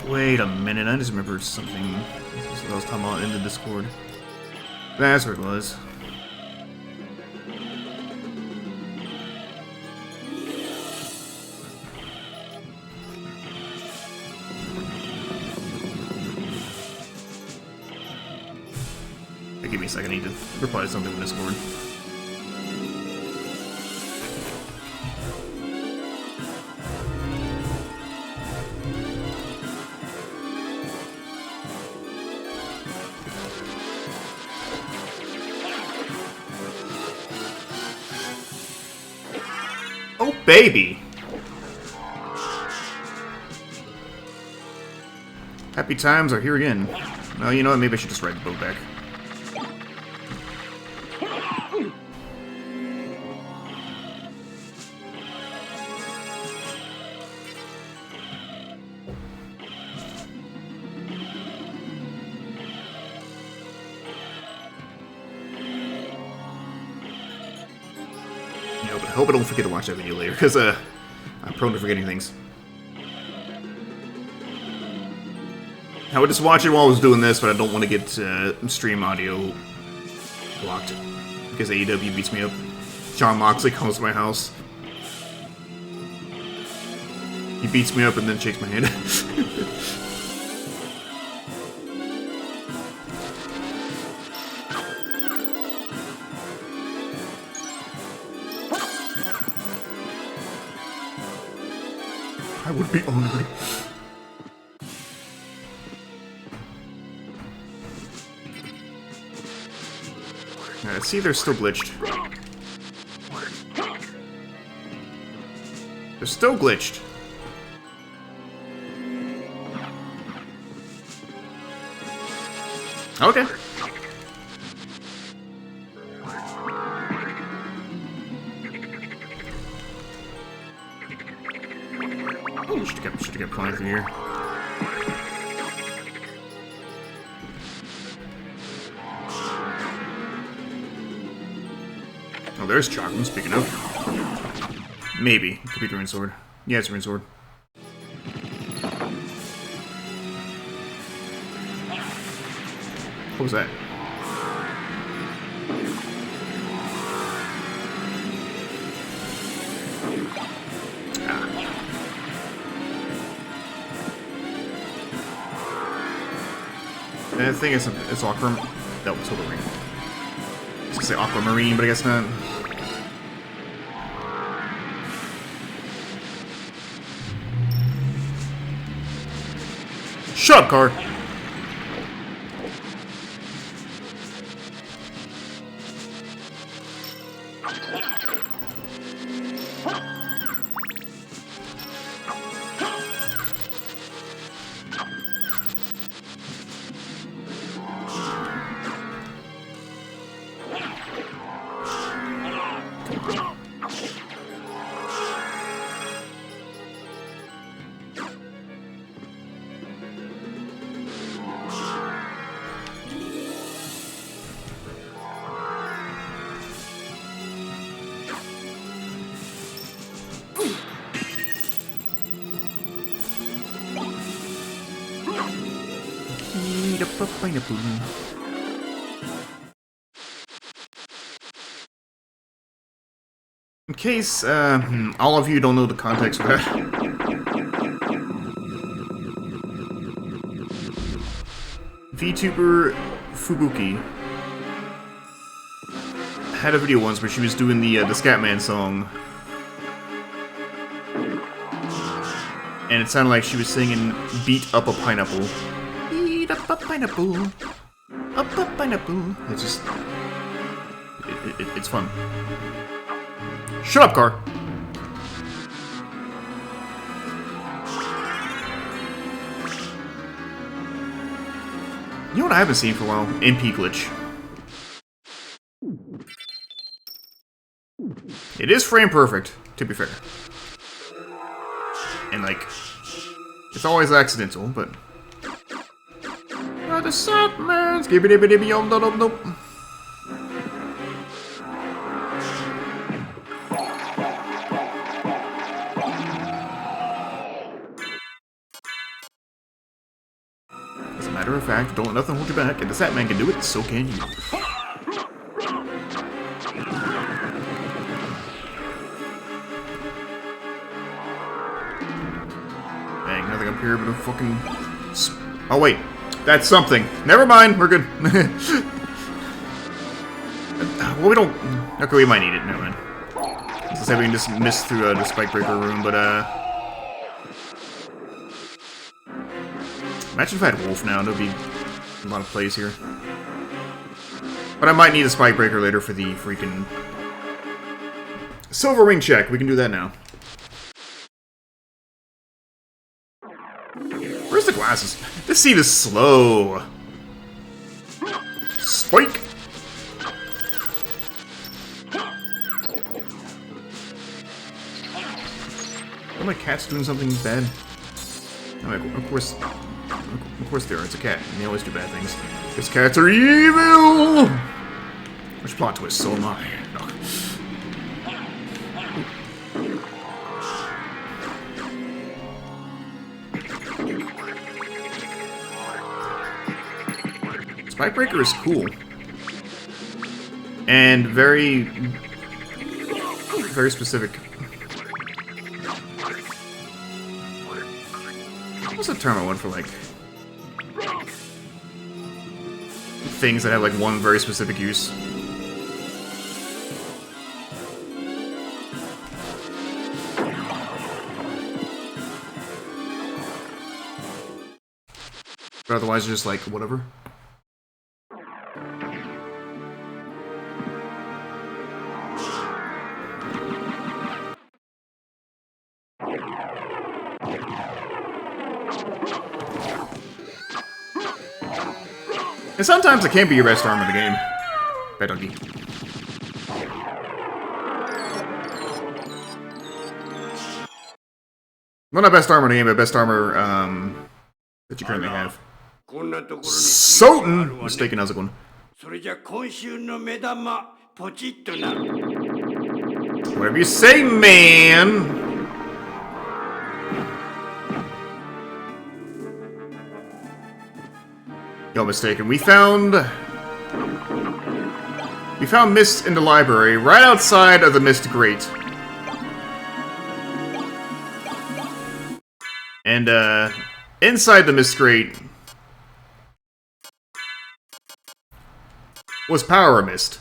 Wait a minute, I just remembered something. This was what I was talking about in the Discord. That's where it was. Hey, give me a second, I need to reply to something in Discord. Oh, baby! Happy times are here again. Well, you know what? Maybe I should just ride the boat back. But I hope I don't forget to watch that video later, because I'm prone to forgetting things. I would just watch it while I was doing this, but I don't want to get stream audio blocked, because AEW beats me up. John Moxley comes to my house. He beats me up and then shakes my hand. I would be honored. See, they're still glitched. They're still glitched. Okay. Oh, should have kept flying through here. Oh, there's Chakram, speaking of. Maybe. It could be the Rune Sword. Yeah, it's a Rune Sword. What was that? I think it's Aquamarine. No, it's Aquamarine. I was gonna say Aquamarine, but I guess not. Shut up, car! Eat up a pineapple. In case all of you don't know the context for that, VTuber Fubuki had a video once where she was doing the Scatman song, and it sounded like she was singing "Beat Up a Pineapple." Beat up a pineapple, up a pineapple. It's just, it's fun. Shut up, car. You know what I haven't seen for a while? MP glitch. It is frame perfect, to be fair. And like, it's always accidental, but the SotN, skibidi-bidi-bidi-yum-dum-dum-dum. As a matter of fact, don't let nothing hold you back, and the SotN can do it, so can you. Bang, nothing up here but a fucking... Oh wait, that's something. Never mind, we're good. Well, we don't... Okay, we might need it, never mind. As I said, we can just miss through the spike breaker room, but imagine if I had Wolf now, there'd be a lot of plays here. But I might need a spike breaker later for the freaking silver ring check. We can do that now. Where's the glasses? This seat is slow. Spike! Oh, my cat's doing something bad. Oh, of course they are. It's a cat, and they always do bad things. Because cats are evil! Which plot twist? So am I. No. Spike Breaker is cool. And very specific. What's the term I want for, like, things that have, like, one very specific use? But otherwise, just, like, whatever. And sometimes it can't be your best arm in the game. Bad doggy. Well, not best armor in the game, but best armor that you currently have. SotN! Mistaken, how's it going? Whatever you say, man! No mistaken. We found Mist in the library, right outside of the Mist Grate. And, inside the Mist Grate was Power Mist.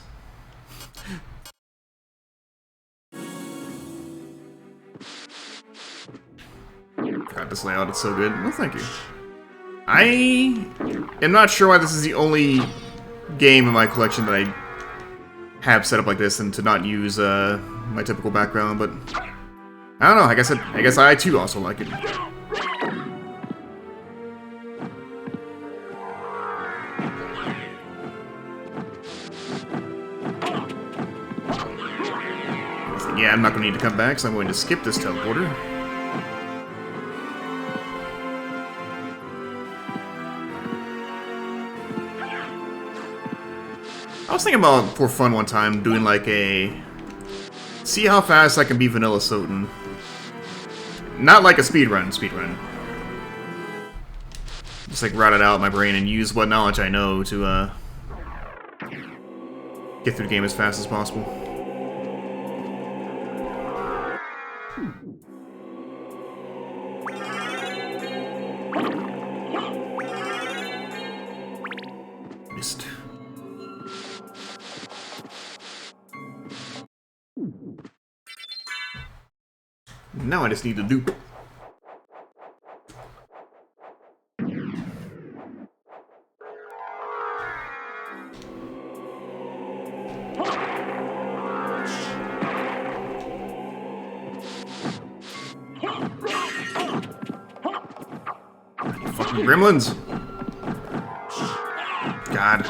God, this layout is so good. Well, thank you. I am not sure why this is the only game in my collection that I have set up like this and to not use my typical background, but I don't know. I guess I too also like it. Yeah, I'm not going to need to come back, so I'm going to skip this teleporter. I was thinking about, for fun one time, doing like a... See how fast I can beat Vanilla SotN. Not like a speedrun. Just like route it out in my brain and use what knowledge I know to get through the game as fast as possible. Missed. Now I just need to loop. Fucking gremlins! God.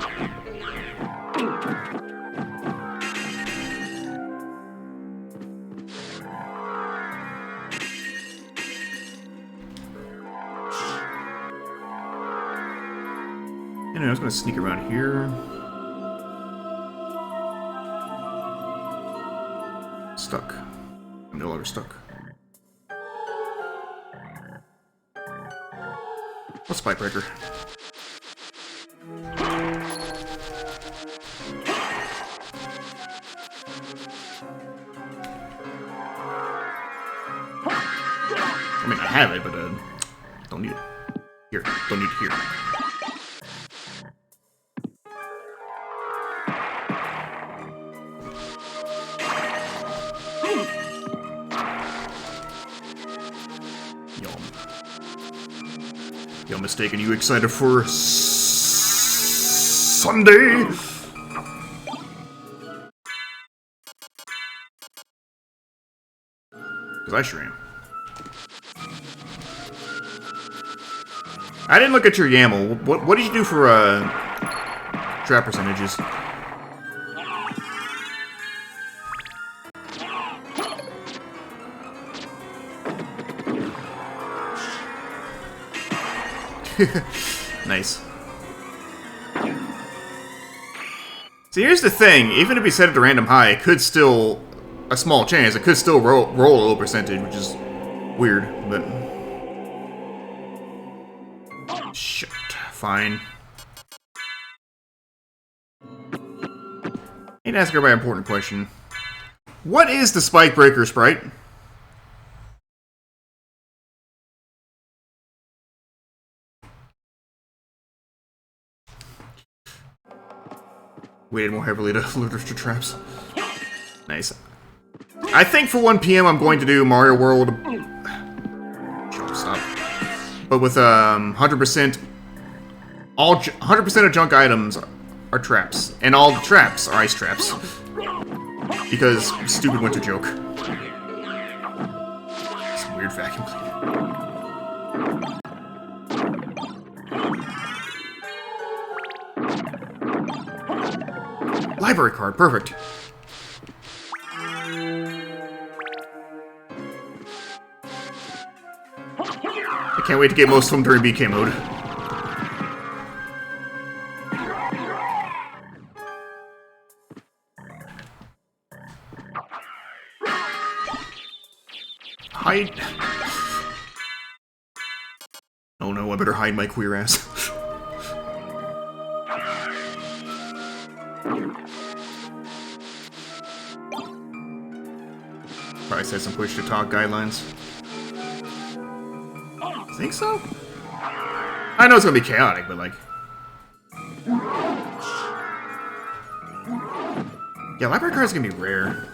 Anyway, I was gonna sneak around here. Stuck. I'm no longer stuck. What's Spike Breaker? I mean, I have it, but don't need it. Here, don't need it here. You're mistaken. You excited for Sunday? Because I sure am. I didn't look at your YAML. What did you do for trap percentages? Nice. See, here's the thing. Even if we set it to random high, it could still... a small chance. It could still roll a low percentage, which is weird, but... shit. Fine. I need to ask everybody an important question. What is the Spike Breaker sprite? Weighted more heavily to literature traps. Nice. I think for 1 PM I'm going to do Mario World. Stop. But with 100%, all 100% of junk items are traps, and all the traps are ice traps. Because stupid winter joke. It's a weird vacuum cleaner. Library card, perfect. I can't wait to get most of them during BK mode. Hide. Oh no, I better hide my queer ass. Probably said some push to talk guidelines. Think so? I know it's gonna be chaotic, but like... yeah, library cards gonna be rare.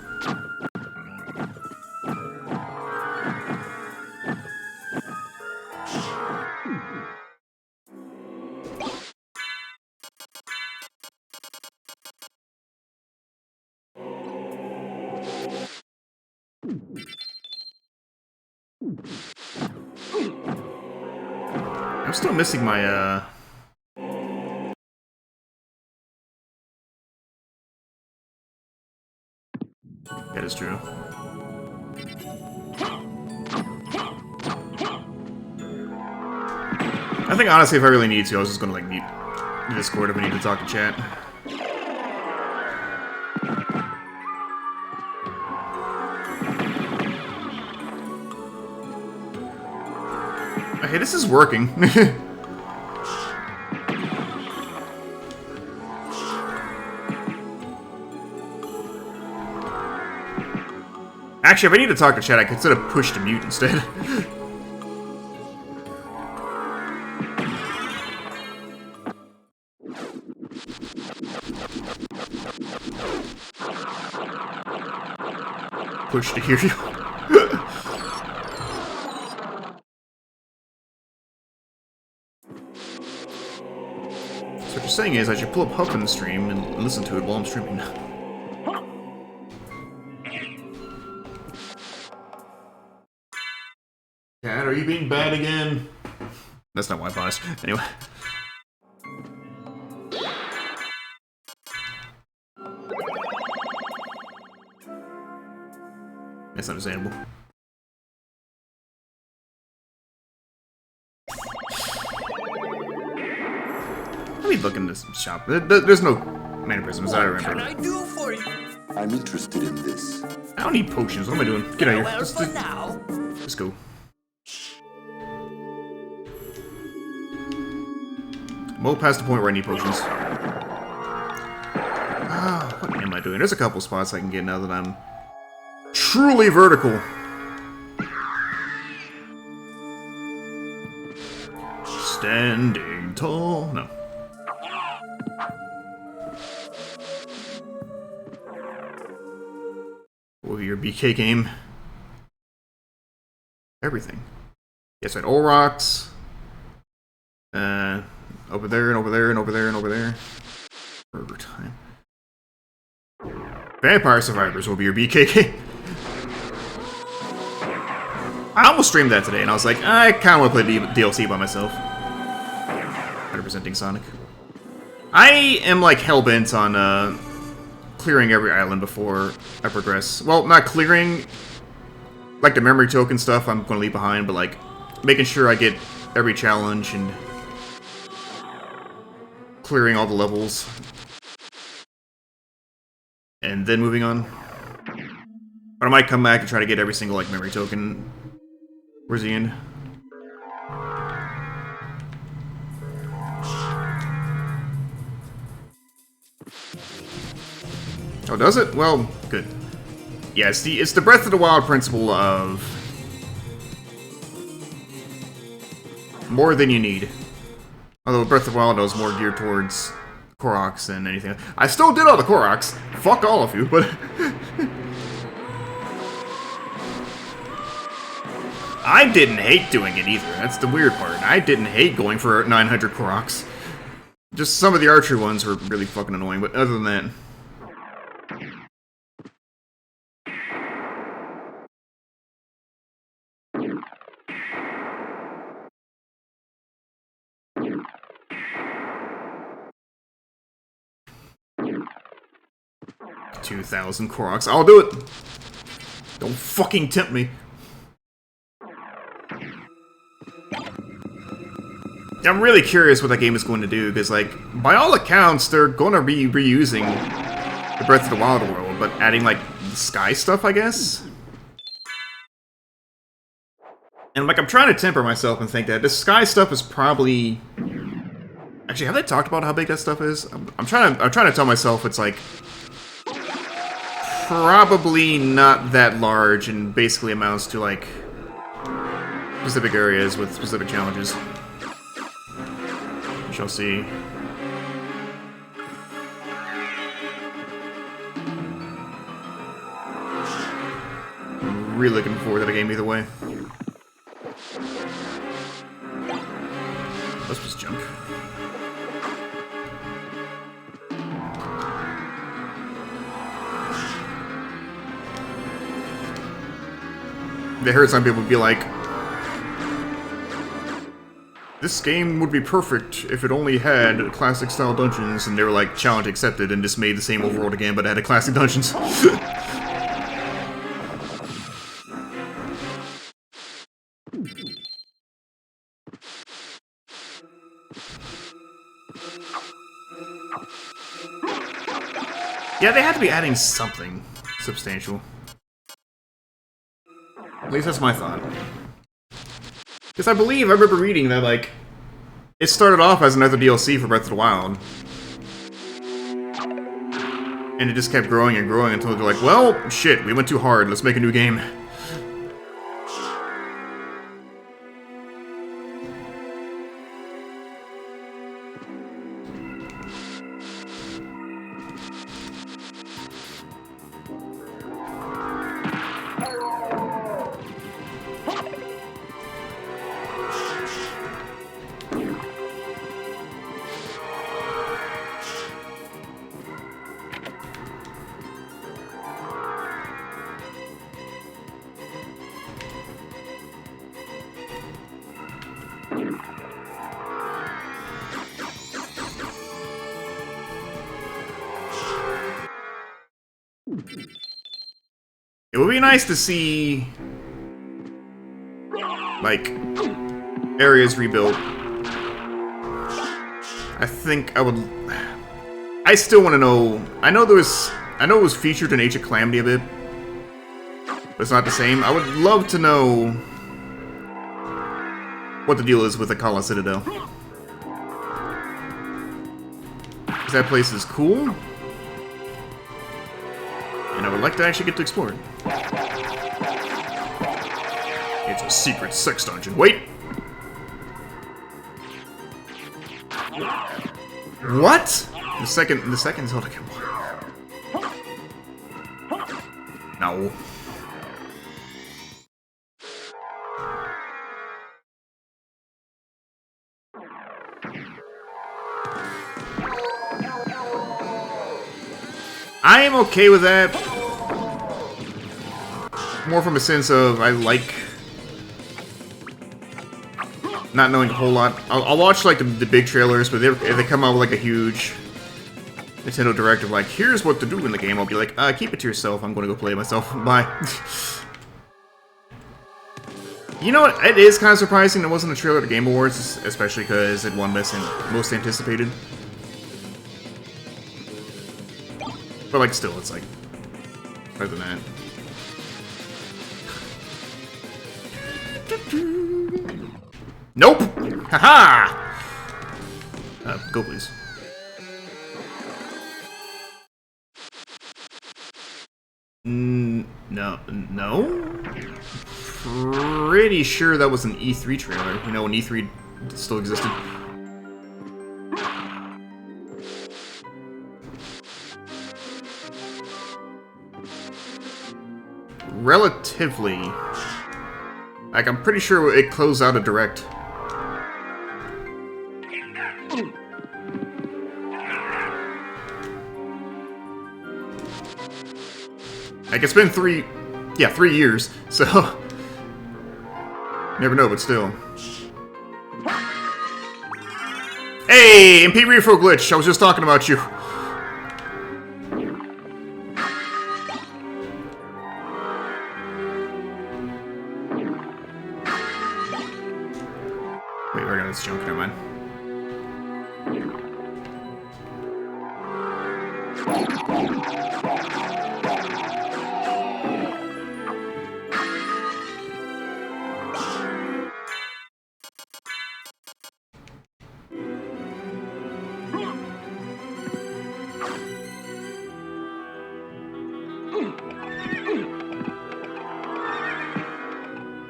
I'm still missing my, that is true. I think honestly, if I really need to, I was just gonna like mute the Discord if I need to talk to chat. Okay, this is working. Actually, if I need to talk to chat, I could set a push to mute instead. Push to hear you. So what you're saying is I should pull up Huffin stream and listen to it while I'm streaming. Cat, are you being bad again? That's not why I paused. Anyway. That's understandable. Let me look in this shop. There's no mana prisms that I remember. What can I do for you? I'm interested in this. I don't need potions. What am I doing? Get out of here. Farewell for now. Let's go. I'm well past the point where I need potions. Ah, what am I doing? There's a couple spots I can get now that I'm truly vertical. Standing tall. No. Oh, your BK game. Everything. Yes, I had Aurochs. Over there and over there and over there and over there. Over time. Vampire Survivors will be your BKK. I almost streamed that today, and I was like, I kind of want to play DLC by myself. Representing Sonic. I am like hell-bent on clearing every island before I progress. Well, not clearing like the memory token stuff I'm going to leave behind, but like making sure I get every challenge and clearing all the levels. And then moving on. But I might come back and try to get every single like memory token. Where's the end? Oh, does it? Well, good. Yeah, it's the Breath of the Wild principle of more than you need. Although Breath of the Wild was more geared towards Koroks than anything. I still did all the Koroks. Fuck all of you, but I didn't hate doing it either. That's the weird part. I didn't hate going for 900 Koroks. Just some of the archery ones were really fucking annoying, but other than that. $2,000 Koroks. I'll do it. Don't fucking tempt me. I'm really curious what that game is going to do, because, like, by all accounts, they're going to be reusing the Breath of the Wild world, but adding, like, the sky stuff, I guess? And, like, I'm trying to temper myself and think that this sky stuff is probably... Actually, have they talked about how big that stuff is? I'm trying to tell myself it's, like... probably not that large, and basically amounts to, like... specific areas with specific challenges. We shall see. I'm really looking forward to the game either way. This was junk. I heard some people be like, this game would be perfect if it only had classic style dungeons, and they were like, challenge accepted, and just made the same old world again, but added classic dungeons. Yeah, they had to be adding something substantial. At least that's my thought. Because I remember reading that, like, it started off as another DLC for Breath of the Wild. And it just kept growing and growing until they're like, well, shit, we went too hard, let's make a new game. It would be nice to see, like, areas rebuilt. I think I would... I still want to know... I know it was featured in Age of Calamity a bit, but it's not the same. I would love to know what the deal is with the Kala Citadel. Because that place is cool, and I would like to actually get to explore it. It's a secret sex dungeon. Wait! What? The second Zelda game. No. I am okay with that. More from a sense of I like not knowing a whole lot. I'll watch like the big trailers, but if they come out with like a huge Nintendo Direct of like, here's what to do in the game, I'll be like, keep it to yourself. I'm going to go play it myself. Bye. You know what? It is kind of surprising it wasn't a trailer at the Game Awards, especially because it won most anticipated. But like, still, it's like better than that. Nope! Haha! Go please. No? Pretty sure that was an E3 trailer. You know, when E3 still existed. Relatively. Like, I'm pretty sure it closed out a Direct. Like, it's been 3 years, so... Never know, but still. Hey, MP Refo Glitch, I was just talking about you. Wait, we're gonna this junk, never mind.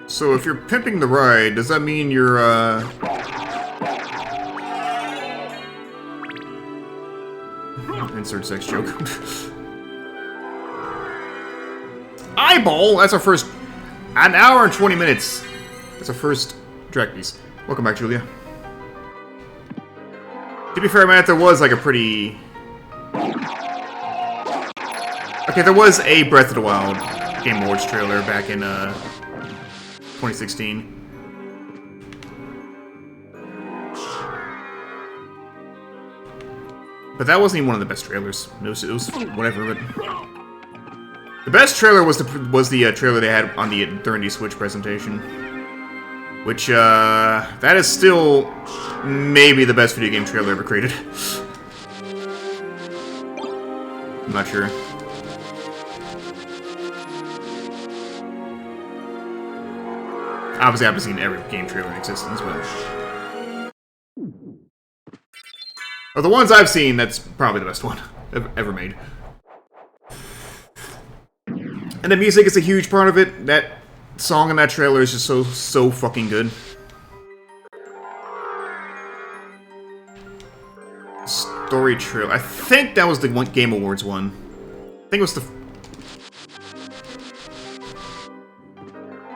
So if you're pimping the ride, does that mean you're, insert sex joke. Eyeball! That's our first... An hour and 20 minutes. That's our first direct piece. Welcome back, Julia. To be fair, Matt, there was like a pretty... Okay, there was a Breath of the Wild Game Awards trailer back in, 2016. But that wasn't even one of the best trailers. It was whatever, but... The best trailer was the trailer they had on during the Switch presentation. Which, that is still maybe the best video game trailer ever created. I'm not sure. Obviously, I haven't seen every game trailer in existence, but... Of the ones I've seen, that's probably the best one ever made. And the music is a huge part of it. That song in that trailer is just so fucking good. Story trailer. I think that was the Game Awards one. I think it was the...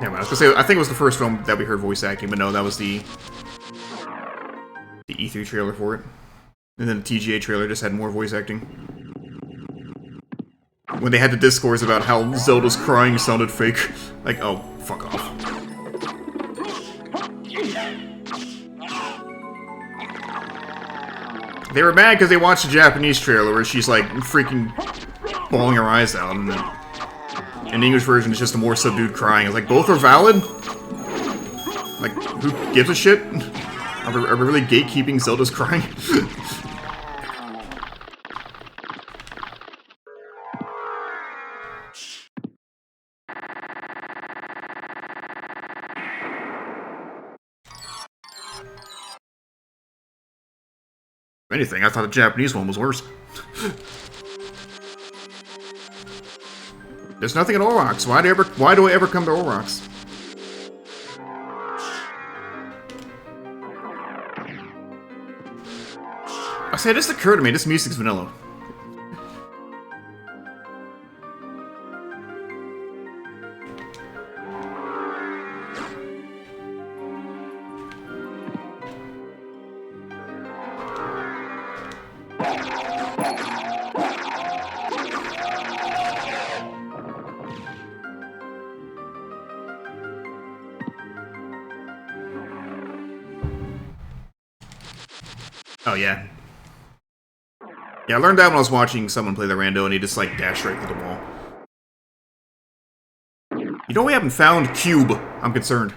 Never mind, I was gonna say, I think it was the first film that we heard voice acting, but no, that was the E3 trailer for it. And then the TGA trailer just had more voice acting. When they had the discourse about how Zelda's crying sounded fake. Like, oh, fuck off. They were mad because they watched the Japanese trailer where she's like freaking bawling her eyes out, and the English version is just a more subdued crying. It's like, both are valid? Like, who gives a shit? Are we really gatekeeping Zelda's crying? If anything, I thought the Japanese one was worse. There's nothing in Aurochs. Why do I ever come to Aurochs? I say, this occurred to me. This music's vanilla. Oh, yeah. Yeah, I learned that when I was watching someone play the rando, and he just, like, dashed right through the wall. You know we haven't found Cube. I'm concerned.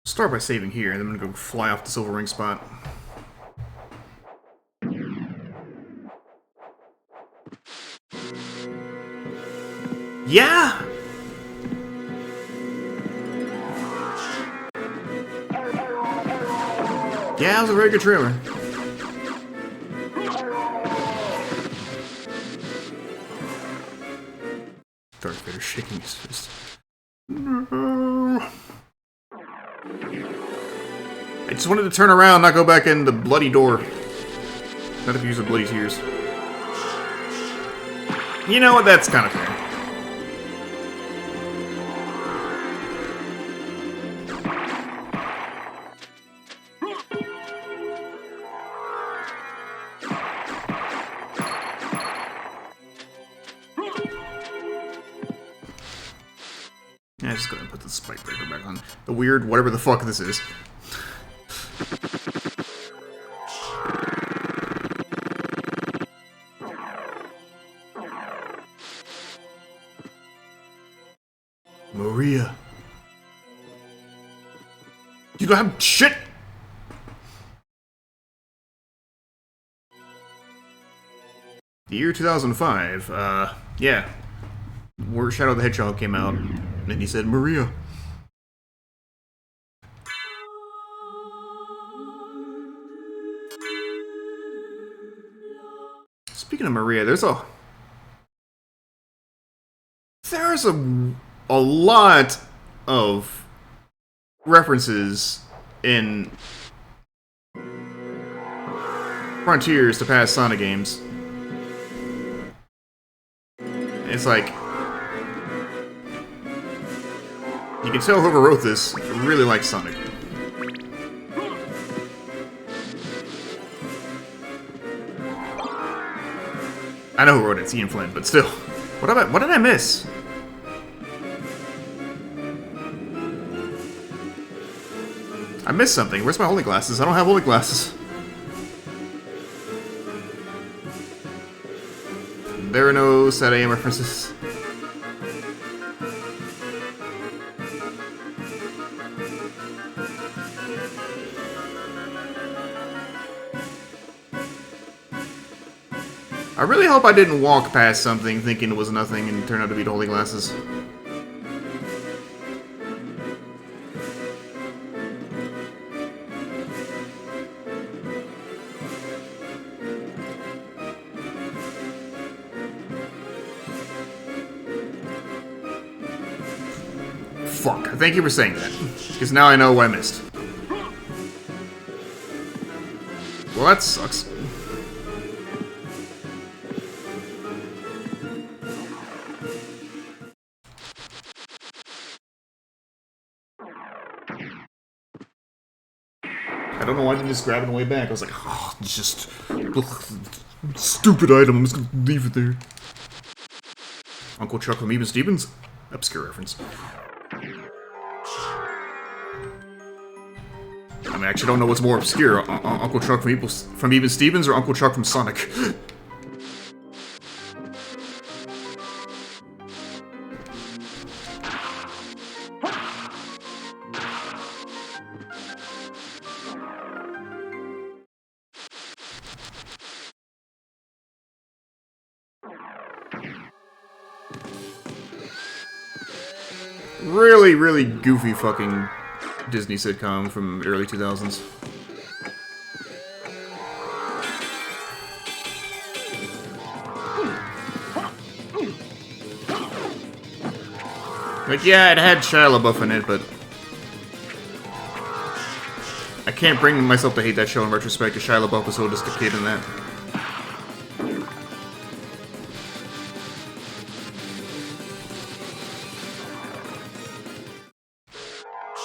Start by saving here, and then I'm gonna go fly off the silver ring spot. Yeah! Yeah, it was a very good trailer. Darth Vader shaking his fist. No. I just wanted to turn around, not go back in the bloody door. Not if you use the bloody tears. You know what? That's kind of fair. Yeah, just go ahead and put the spike breaker back on. The weird, whatever the fuck this is. Maria. You don't have shit! The year 2005, yeah. Where Shadow the Hedgehog came out, and then he said, Maria. Speaking of Maria, there's a lot of references in Frontiers to past Sonic games. It's like, you can tell whoever wrote this really likes Sonic. I know who wrote it, it's Ian Flynn, but still. What did I miss? I missed something. Where's my holy glasses? I don't have holy glasses. There are no SotN references. I really hope I didn't walk past something thinking it was nothing and turn out to be the holy glasses. Fuck, thank you for saying that. Because now I know what I missed. Well, that sucks. I don't know why I didn't just grab it on the way back. I was like, oh, it's just... ugh, stupid item, I'm just gonna leave it there. Uncle Chuck from Even Stevens? Obscure reference. I mean, I actually don't know what's more obscure. Uncle Chuck from Even Stevens or Uncle Chuck from Sonic? Really, really goofy fucking Disney sitcom from early 2000s. Like, yeah, it had Shia LaBeouf in it, but I can't bring myself to hate that show in retrospect, because Shia LaBeouf was so just a kid in that.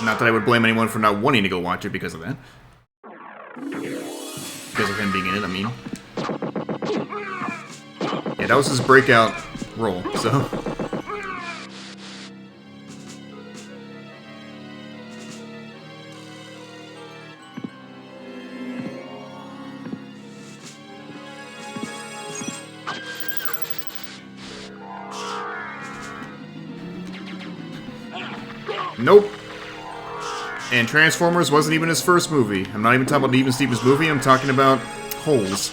Not that I would blame anyone for not wanting to go watch it because of that. Because of him being in it, I mean. Yeah, that was his breakout role, so... Nope. And Transformers wasn't even his first movie. I'm not even talking about Even Stevens' movie, I'm talking about Holes.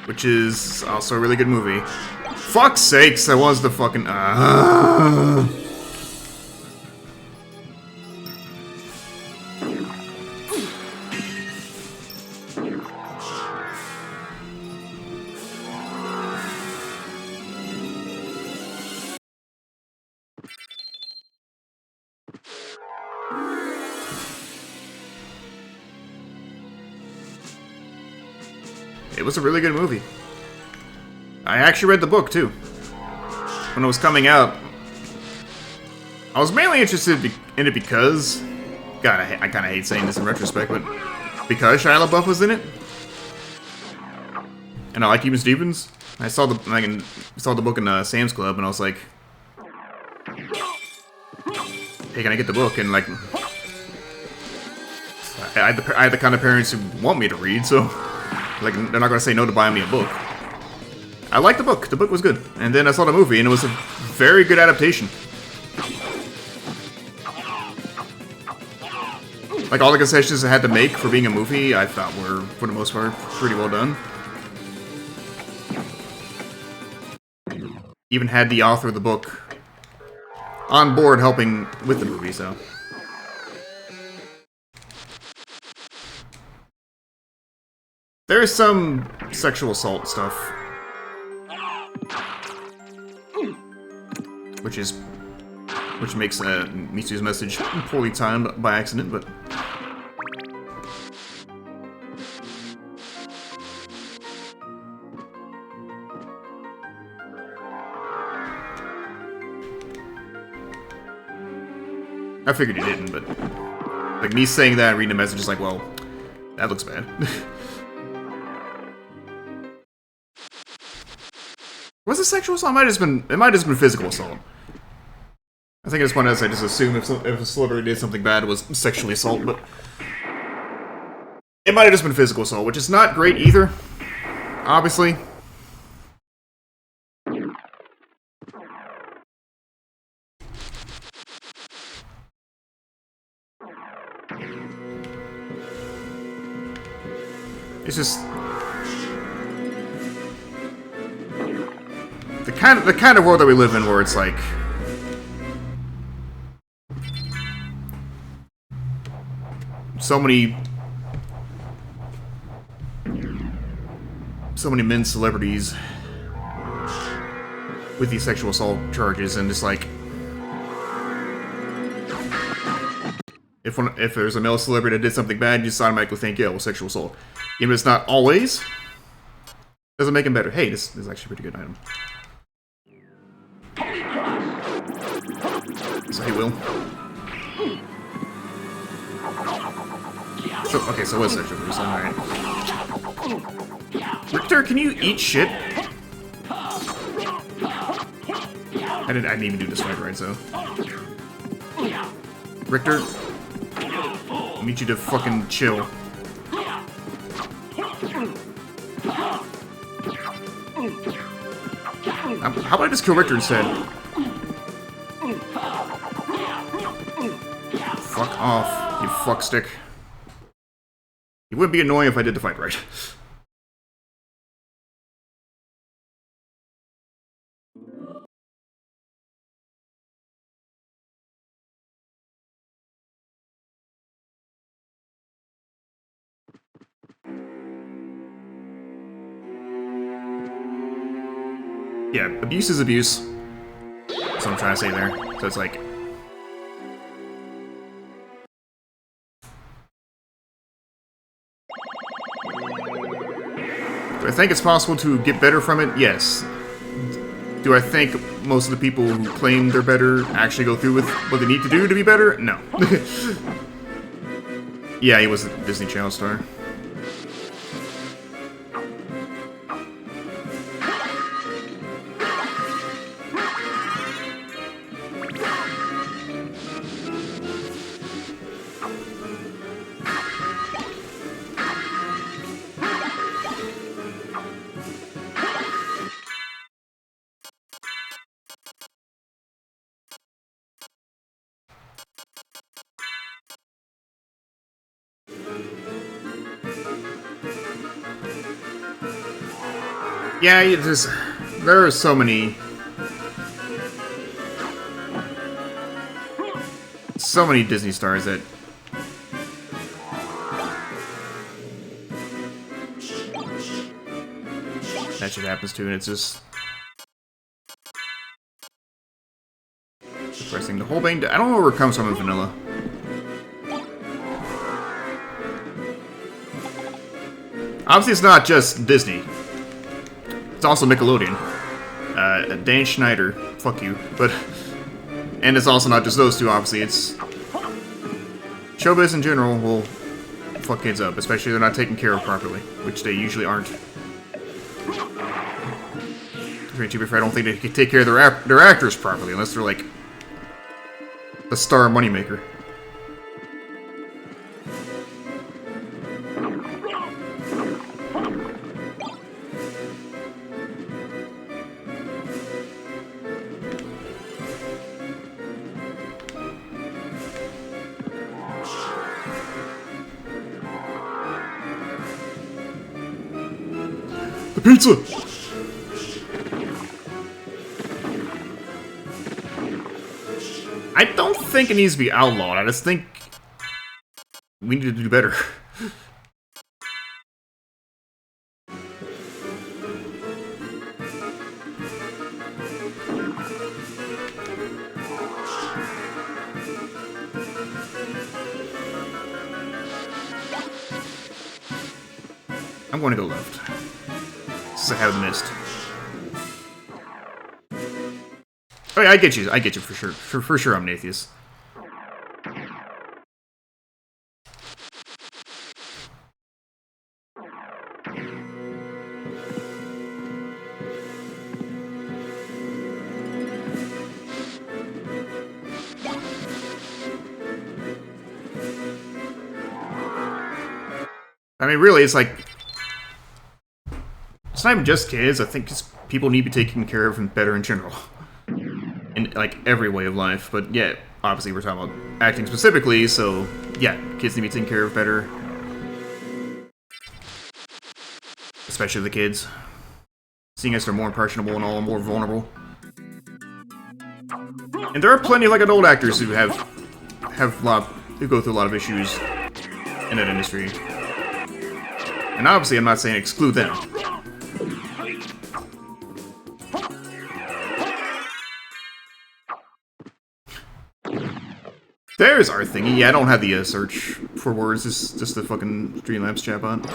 Which is also a really good movie. Fuck's sakes, that was the fucking... It was a really good movie. I actually read the book, too. When it was coming out. I was mainly interested in it because... God, I kind of hate saying this in retrospect, but... Because Shia LaBeouf was in it. And I like Even Stevens. I saw the book in Sam's Club, and I was like... Hey, can I get the book? And, like... I had the kind of parents who want me to read, so... Like, they're not going to say no to buying me a book. I liked the book. The book was good. And then I saw the movie, and it was a very good adaptation. Like, all the concessions it had to make for being a movie, I thought were, for the most part, pretty well done. Even had the author of the book on board helping with the movie, so... There's some sexual assault stuff. Which makes Mitsu's message poorly timed by accident, but... I figured he didn't, but... Like, me saying that and reading the message is like, well, that looks bad. Was it sexual assault? It might have just been physical assault. I think at this point I just assume if a celebrity did something bad, it was sexually assault, but... It might have just been physical assault, which is not great either. Obviously. It's just... the kind of world that we live in where it's like so many men celebrities with these sexual assault charges, and it's like if there's a male celebrity that did something bad, you just automatically think, yeah, well, sexual assault. Even if it's not always, doesn't make him better. Hey, this is actually a pretty good item. So he will. So, okay, so what's sexual abuse? Alright. Richter, can you eat shit? I didn't even do this right, so. Richter, I need you to fucking chill. How about I just kill Richter instead? Fuck off, you fuckstick. It would be annoying if I did the fight right. Yeah, abuse is abuse. That's what I'm trying to say there. So it's like... Do I think it's possible to get better from it? Yes. Do I think most of the people who claim they're better actually go through with what they need to do to be better? No. Yeah, he was a Disney Channel star. Yeah, there are so many Disney stars that shit happens to, and it's just depressing. The whole thing, I don't know where it comes from in vanilla. Obviously, it's not just Disney. It's also Nickelodeon. Dan Schneider, fuck you. But, and it's also not just those two, obviously. It's showbiz in general will fuck kids up, especially if they're not taken care of properly, which they usually aren't. To be fair, I don't think they can take care of their actors properly, unless they're like a star moneymaker. The pizza! I don't think it needs to be outlawed, I just think we need to do better. I'm going to go left. Since I haven't missed. Oh yeah, I get you for sure. For sure I'm an atheist. I mean, really, it's like... It's not even just kids, I think just people need to be taken care of better in general. In, like, every way of life. But, yeah, obviously we're talking about acting specifically, so, yeah, kids need to be taken care of better. Especially the kids. seeing as they're more impressionable and all more vulnerable. And there are plenty of like adult actors who who go through a lot of issues in that industry. And obviously, I'm not saying exclude them. There's our thingy. Yeah, I don't have the search for words. It's just the fucking Streamlabs chatbot.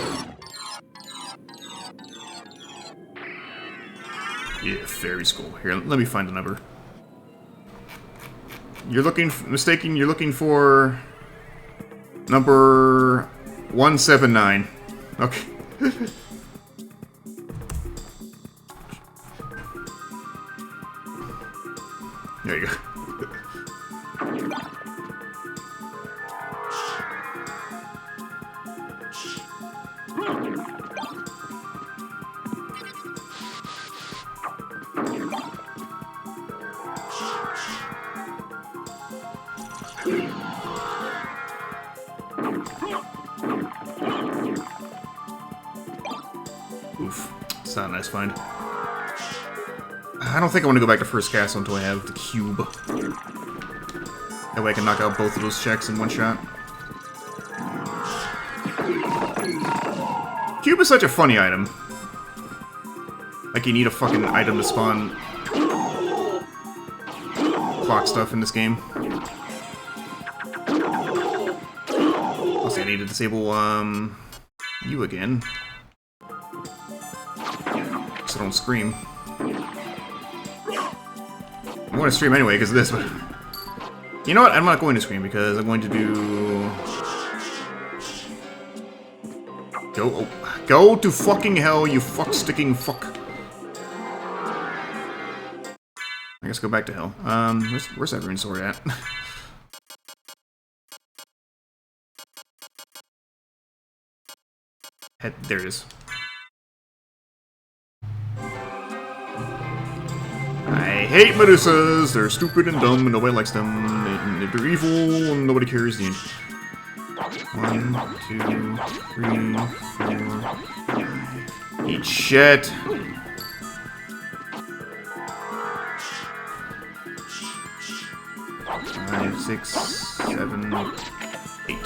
Yeah, fairy school. Here, let me find the number. You're looking for number 179. Okay. There you go. Oof. It's not a nice find. I don't think I want to go back to first castle until I have the cube. That way I can knock out both of those checks in one shot. Cube is such a funny item. Like, you need a fucking item to spawn clock stuff in this game. Also, I need to disable, you again. So don't scream. I'm going to stream anyway because of this, but... You know what? I'm not going to scream because I'm going to do... Go to fucking hell, you fuck-sticking fuck. I guess go back to hell. Where's that rune sword at? There it is. I hate Medusas! They're stupid and dumb and nobody likes them. They're evil and nobody cares. The end. 1, 2, 3, 4. Eat shit. 5, 6, 7, 8.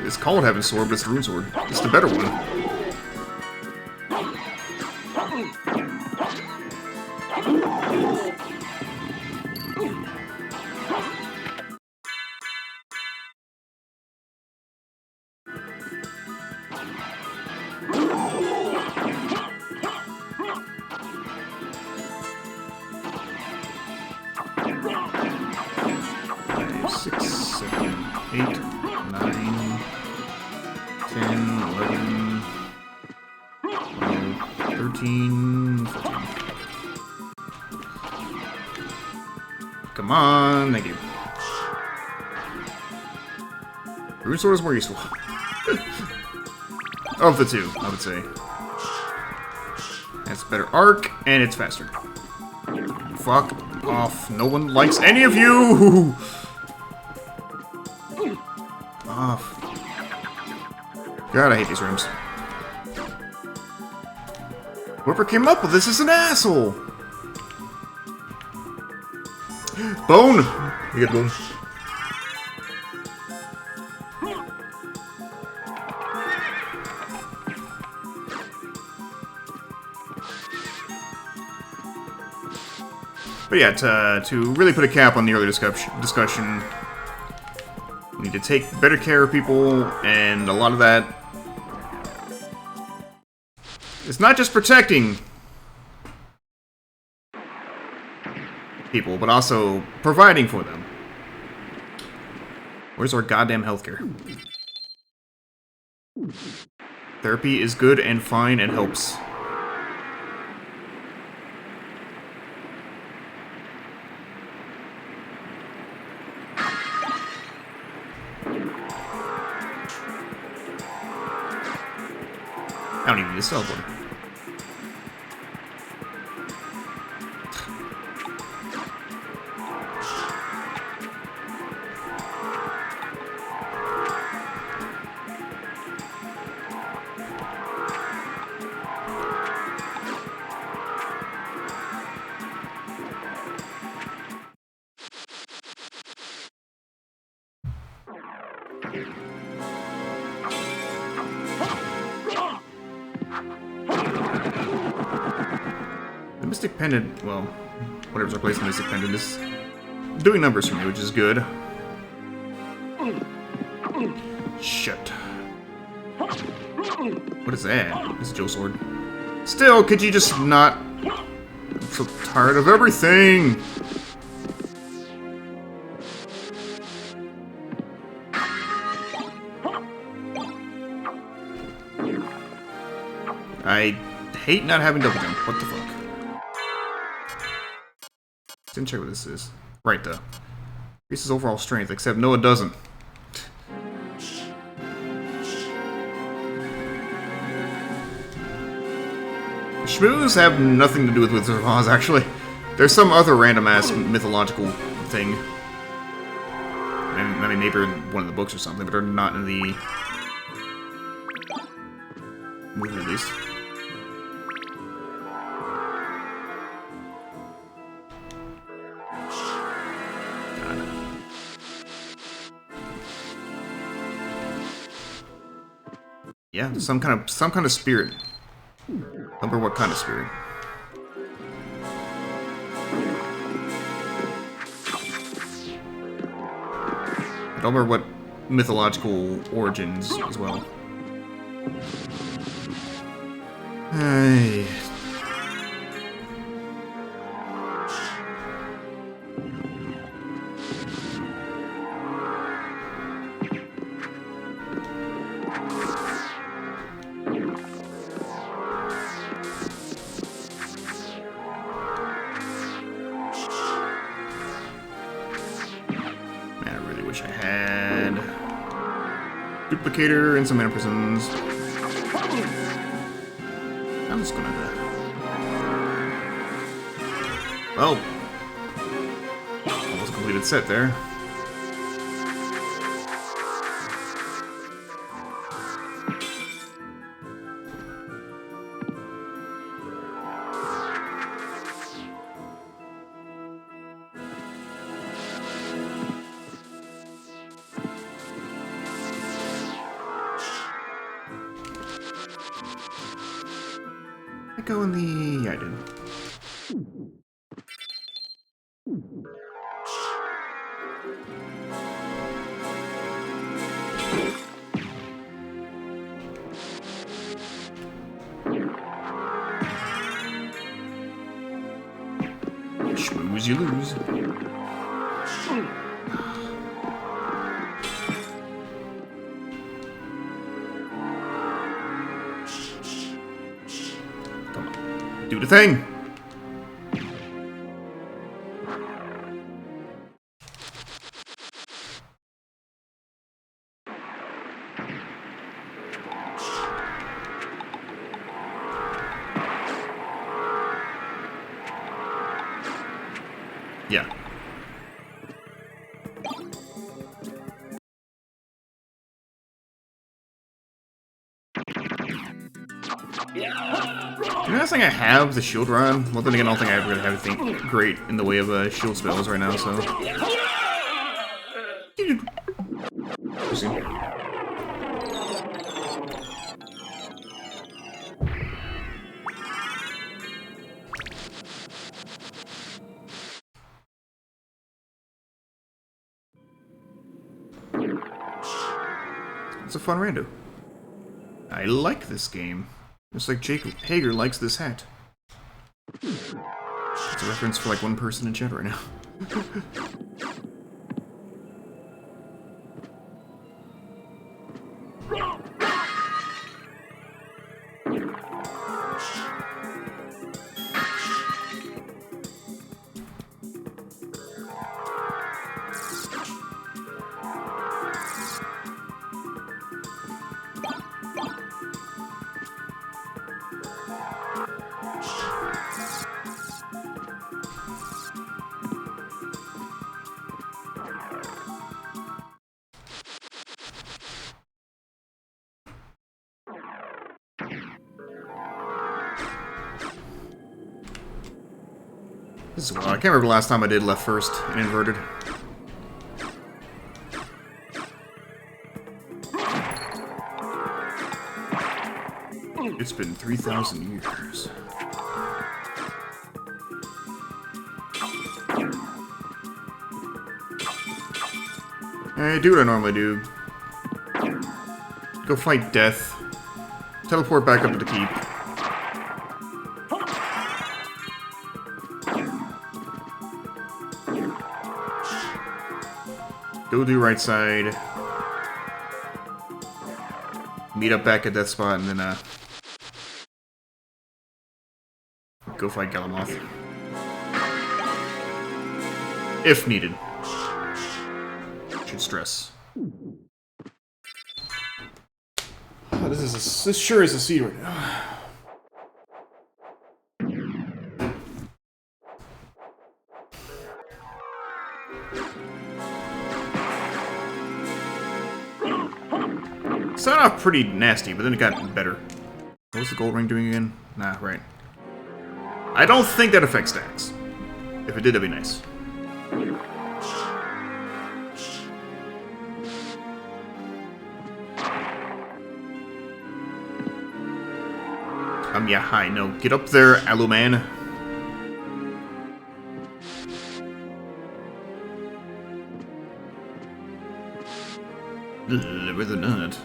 It's called Heaven's Sword, but it's the Rune Sword. It's the better one. Come on, thank you. Rune Sword is more useful. Of the two, I would say. It's better arc, and it's faster. Fuck off. No one likes any of you! Off. God, I hate these rooms. Whoever came up with this is an asshole! Bone! You get bone. But yeah, to really put a cap on the earlier discussion, we need to take better care of people, and a lot of that... It's not just protecting people, but also providing for them. Where's our goddamn healthcare? Therapy is good and fine and helps. I don't even need a teleport. The Mystic Pendant, well, whatever's replacing the Mystic Pendant is doing numbers for me, which is good. Shit. What is that? It's a Joe sword. Still, could you just not? I'm so tired of everything! I hate not having double jump. What the fuck? Didn't check what this is. Right, though. Increases overall strength, except no, it doesn't. Schmooze have nothing to do with Wizard of Oz, actually. There's some other random-ass mythological thing. I mean, maybe in one of the books or something, but they're not in the movie, at least. God. Yeah, some kind of spirit. Remember what kind of spirit? I don't remember what mythological origins as well. Hey. Wish I had duplicator and some mana prisms. I'm just gonna well, almost completed set there. I go in the... yeah, I did. Schmooze, you lose. Do the thing! Yeah. You know, I think I have the shield run. Well, then again, I don't think I really have anything great in the way of shield spells right now, so. It's a fun rando. I like this game. Just like Jake Hager likes this hat. It's a reference for like one person in chat right now. This is wild. I can't remember the last time I did left first and inverted. It's been 3,000 years. Alright, do what I normally do. Go fight death. Teleport back up to the keep. Go do right side. Meet up back at that spot and then go fight Galamoth. If needed. Should stress. Oh, this sure is a seed right now. Started off pretty nasty, but then it got better. What was the gold ring doing again? Nah, right. I don't think that affects stacks. If it did, that'd be nice. Yeah, hi, no. Get up there, Aluman. With a nut.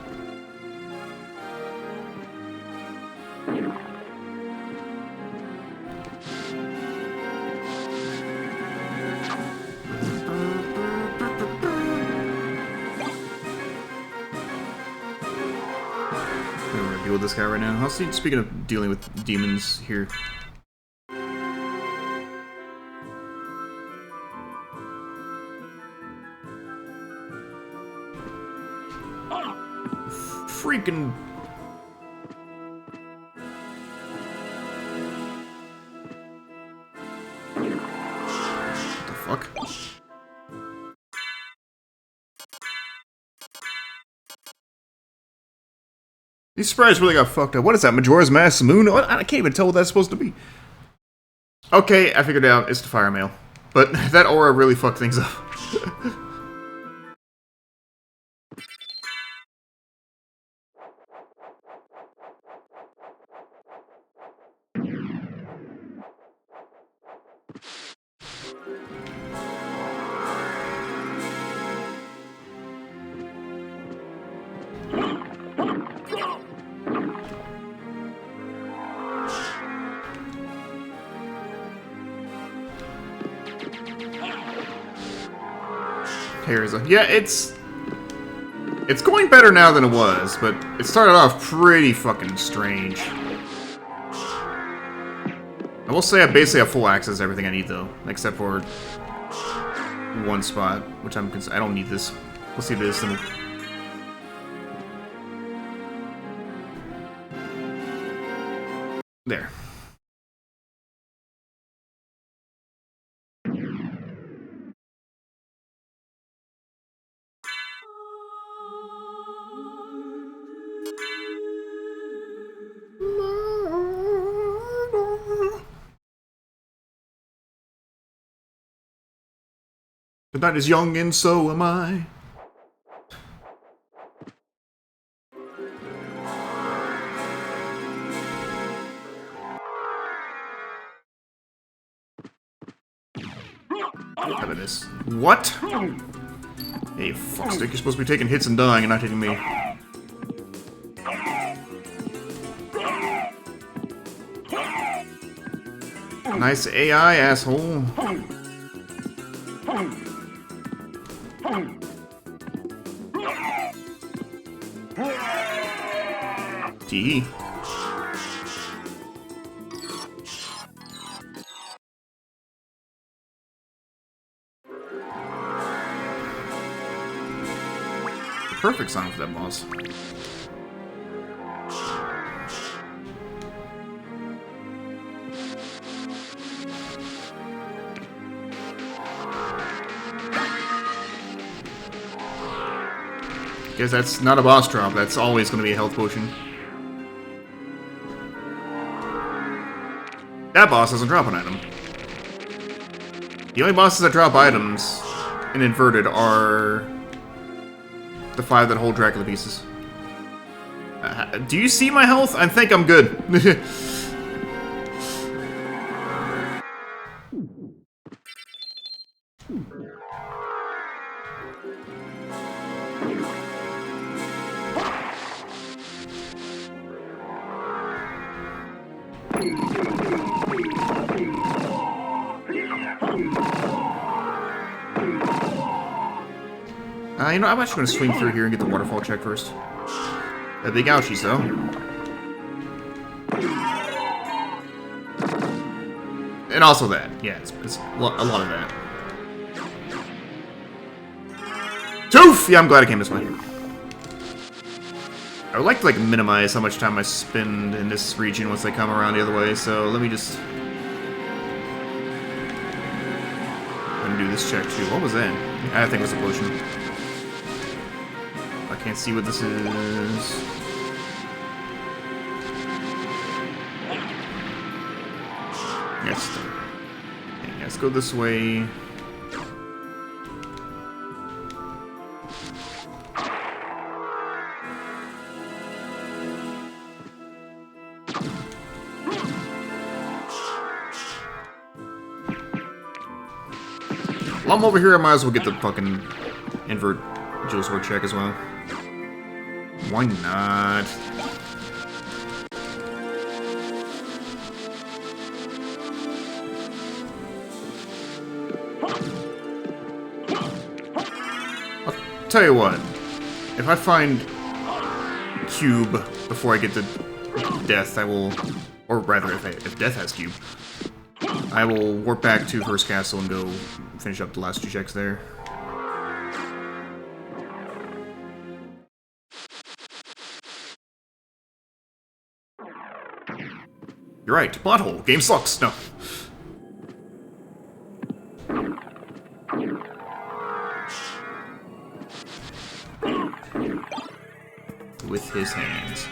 Deal with this guy right now. Speaking of dealing with demons here. Freaking. What the fuck? These sprites really got fucked up. What is that? Majora's Mask Moon? I can't even tell what that's supposed to be. Okay, I figured it out. It's the fire mail. But that aura really fucked things up. Yeah, it's going better now than it was, but it started off pretty fucking strange. I will say I basically have full access to everything I need, though, except for one spot, which I don't need this. We'll see this. And there. The night is young and so am I. How about this? What? Hey, fuckstick, you're supposed to be taking hits and dying and not hitting me. Nice AI, asshole. T. Perfect song for that boss. Guess that's not a boss drop, that's always going to be a health potion. That boss doesn't drop an item. The only bosses that drop items in inverted are the 5 that hold Dracula pieces. Do you see my health? I think I'm good. You know, I'm actually going to swing through here and get the waterfall check first. Big ouchies, though. And also that. Yeah, it's a lot of that. Toof! Yeah, I'm glad I came this way. I would like to, like, minimize how much time I spend in this region once I come around the other way, so let me just... do this check, too. What was that? I think it was a potion. I can't see what this is. Yes. Okay, let's go this way. While I'm over here, I might as well get the fucking invert Jewel Sword check as well. Why not? I'll tell you what. If I find Cube before I get to Death, I will... Or rather, if Death has Cube, I will warp back to First Castle and go finish up the last 2 checks there. You're right, plot hole. Game sucks. No. With his hands.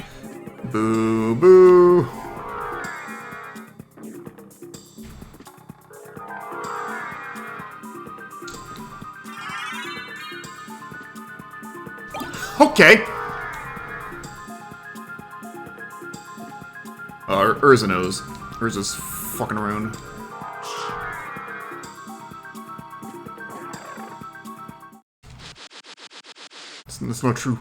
Boo boo. Okay. Urza knows. Urza's fucking around. That's not true.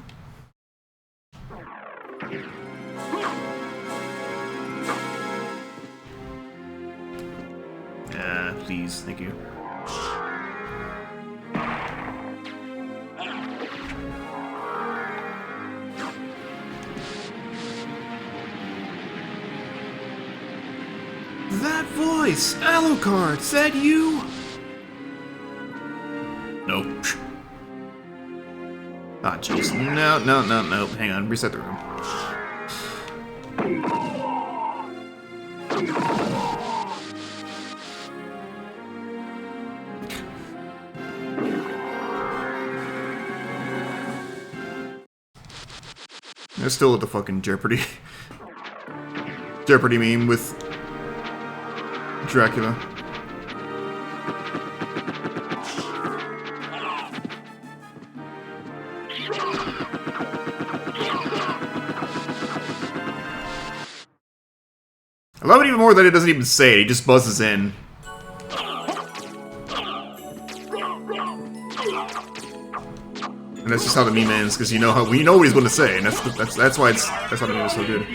Please, thank you. That voice! Alucard, is that you? Nope. Ah, jeez. No. Hang on, reset the room. They're still at the fucking Jeopardy. Jeopardy meme with Dracula. I love it even more that it doesn't even say it, he just buzzes in. And that's just how the meme ends, because we know what he's going to say, and that's why that's how the meme is so good.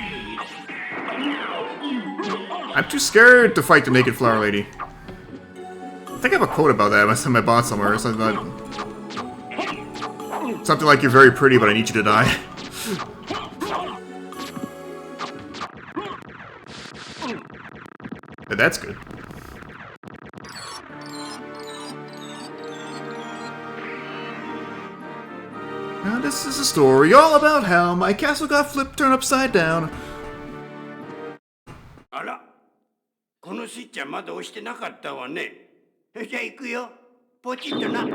I'm too scared to fight the naked flower lady. I think I have a quote about that in my bot somewhere. Something like, "You're very pretty, but I need you to die." But that's good. Now this is a story all about how my castle got flipped, turned upside down. あら、このスイッチはまだ押してなかったわね。じゃあ行くよ。ポチッとな。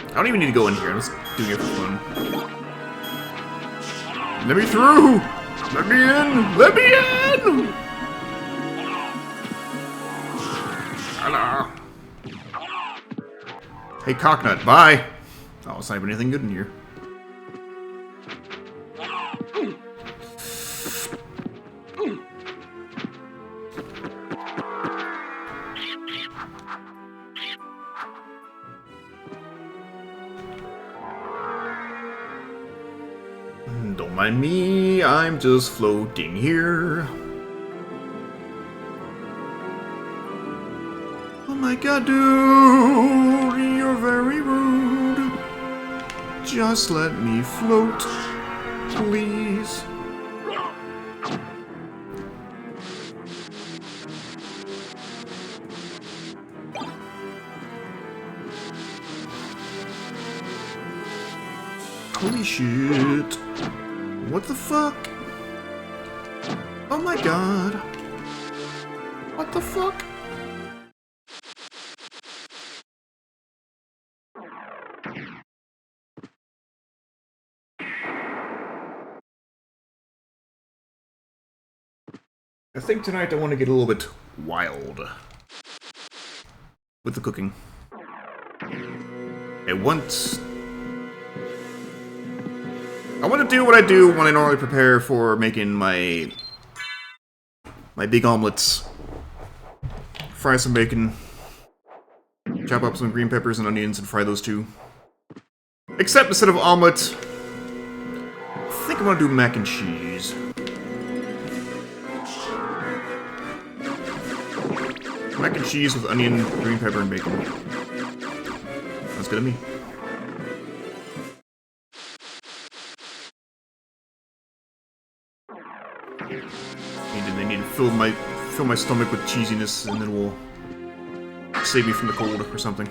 I don't even need to go in here. I'm just doing it for fun. Let me through! Let me in! Let me in! Hello. Hey, Cocknut, bye! Oh, it's not even anything good in here. Don't mind me, I'm just floating here. Oh my god, dude, you're very rude. Just let me float, please. Holy shit. What the fuck? Oh my god. What the fuck? I think tonight I want to get a little bit wild with the cooking. I want to do what I do when I normally prepare for making my big omelets. Fry some bacon, chop up some green peppers and onions and fry those too. Except instead of omelet, I think I'm gonna do mac and cheese. Mac and cheese with onion, green pepper, and bacon. Sounds good to me. They need to fill my stomach with cheesiness, and then we'll save me from the cold or something.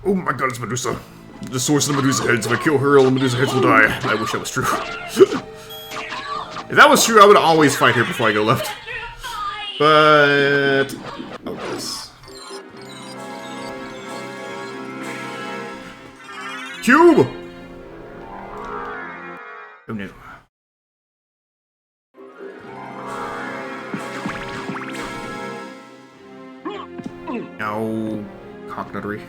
Oh my god, it's Medusa. The source of the Medusa heads. If I kill her, all the Medusa heads will die. I wish that was true. If that was true, I would always fight her before I go left. But... oh, this. Cube! Oh no. No. Cocknuttery.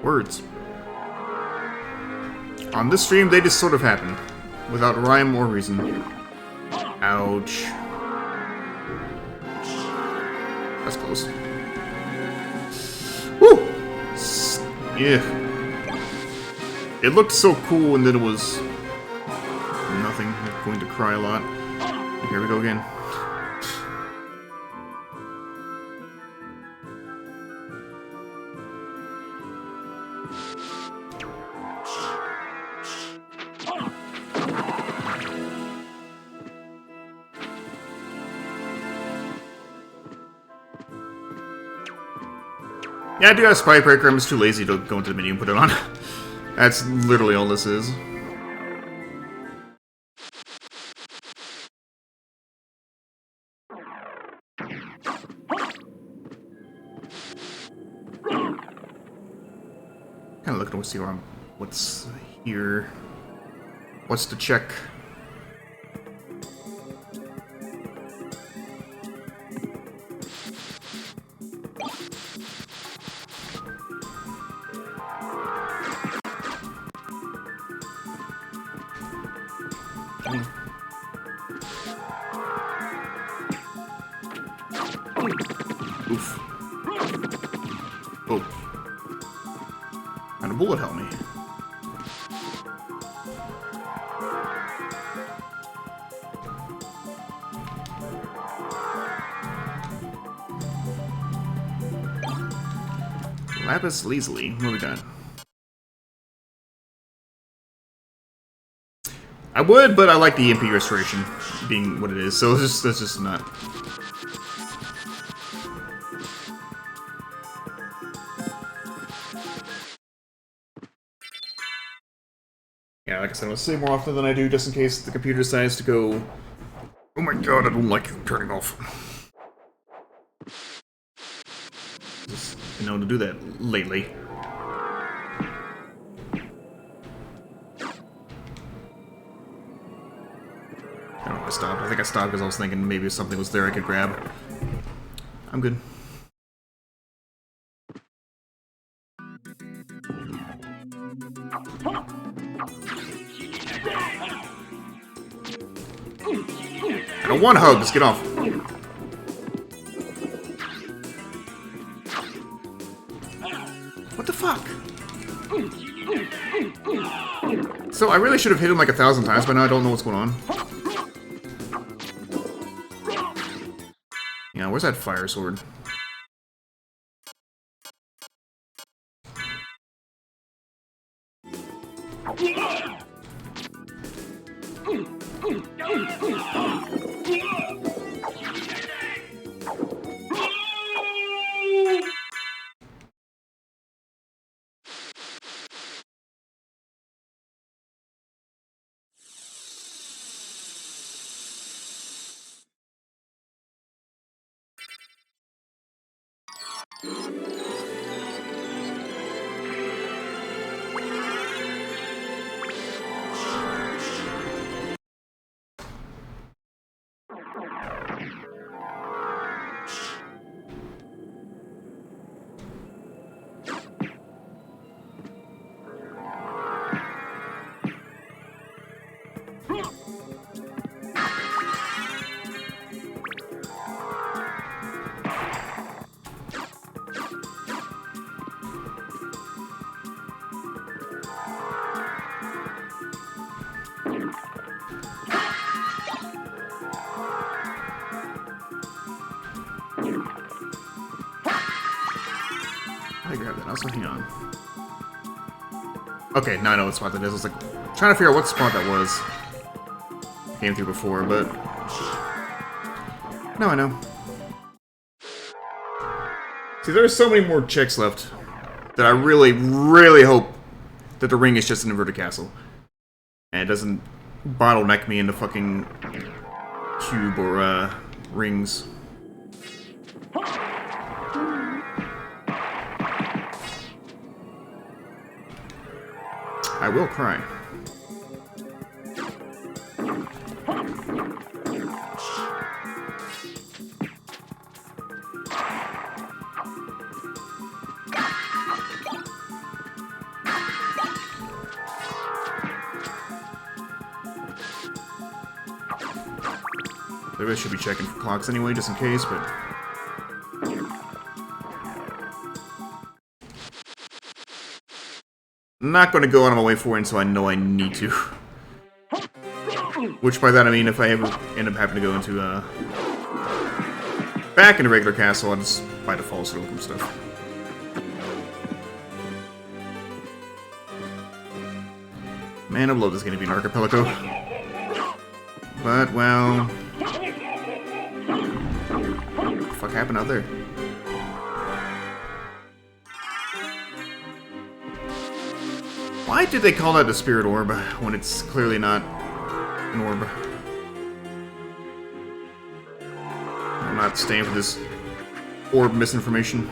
Words. On this stream, they just sort of happen, without rhyme or reason. Ouch. That's close. Woo! Yeah. It looked so cool, and then it was nothing. I'm going to cry a lot. Here we go again. Yeah, I do have Spy Breaker, I'm just too lazy to go into the menu and put it on. That's literally all this is. Kinda looking to see what's here. What's to check? Oof. Oh. And a bullet helped me. Lapis lazuli. What do we got? I would, but I like the EMP restoration being what it is, so that's just not. Yeah, like I said, I'm gonna save more often than I do, just in case the computer decides to go. Oh my god, I don't like turning off. Just been known to do that lately. I don't know if I stopped. I think I stopped because I was thinking maybe something was there I could grab. I'm good. I don't want hugs, get off. What the fuck? So I really should have hit him like 1,000 times, but now I don't know what's going on. Yeah, where's that fire sword? I grab that. Also, hang on. Okay, now I know what spot that is. I was like trying to figure out what spot that was. Came through before, but now I know. See, there's so many more checks left that I really, really hope that the ring is just an inverted castle and it doesn't bottleneck me into fucking cube or rings. I will cry. Maybe I should be checking for clocks anyway, just in case, but... I'm not going to go out of my way for it until I know I need to. Which by that I mean if I ever end up having to go into, back into regular castle, I'll just by default sort of look stuff. Man, I love this going to be an archipelago. But, well... What the fuck happened out there? Why did they call that the spirit orb when it's clearly not an orb? I'm not staying for this orb misinformation.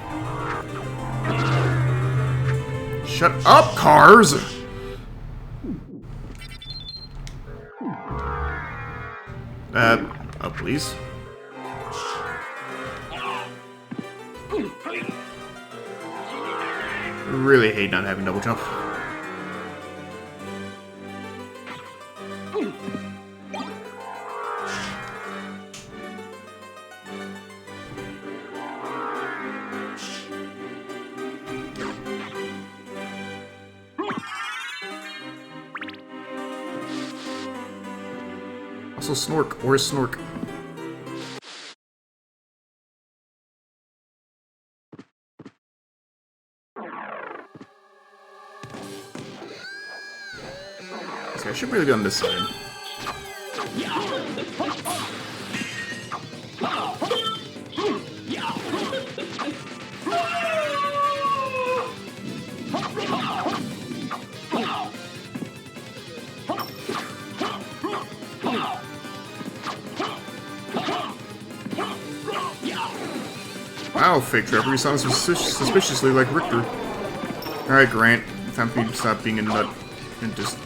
Shut up, cars! Up, please. Really hate not having double jump. Also Snork. Where's Snork? See, I should really be on this side. Wow, fake Trevor, you sound suspiciously like Richter. Alright, Grant, time for you to stop being a nut and just...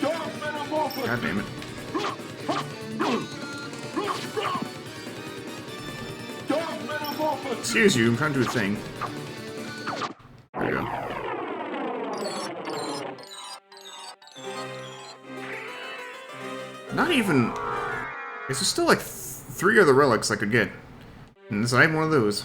God damn it. Excuse you, I'm trying to do a thing. There you go. Not even... Is there still like 3 other relics I could get? And this ain't one of those.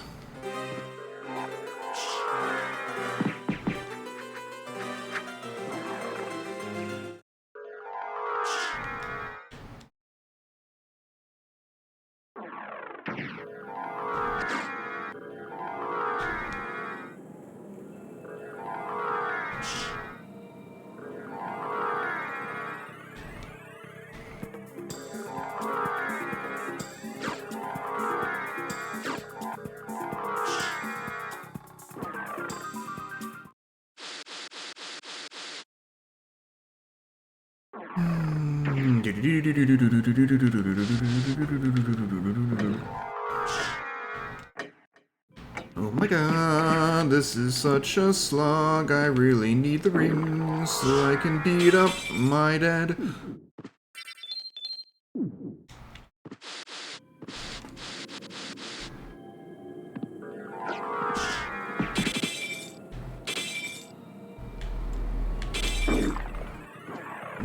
Oh my god, this is such a slog. I really need the ring so I can beat up my dad.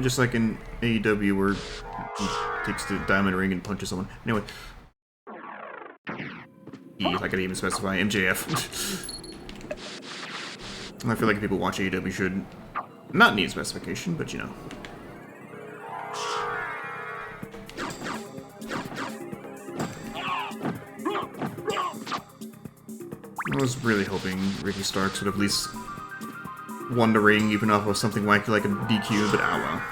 Just like in AEW where he takes the diamond ring and punches someone. Anyway. If I could even specify MJF. I feel like if people watch AEW should not need specification, but you know. I was really hoping Ricky Starks would at least won the ring, even off of something wacky like a DQ, but ah well.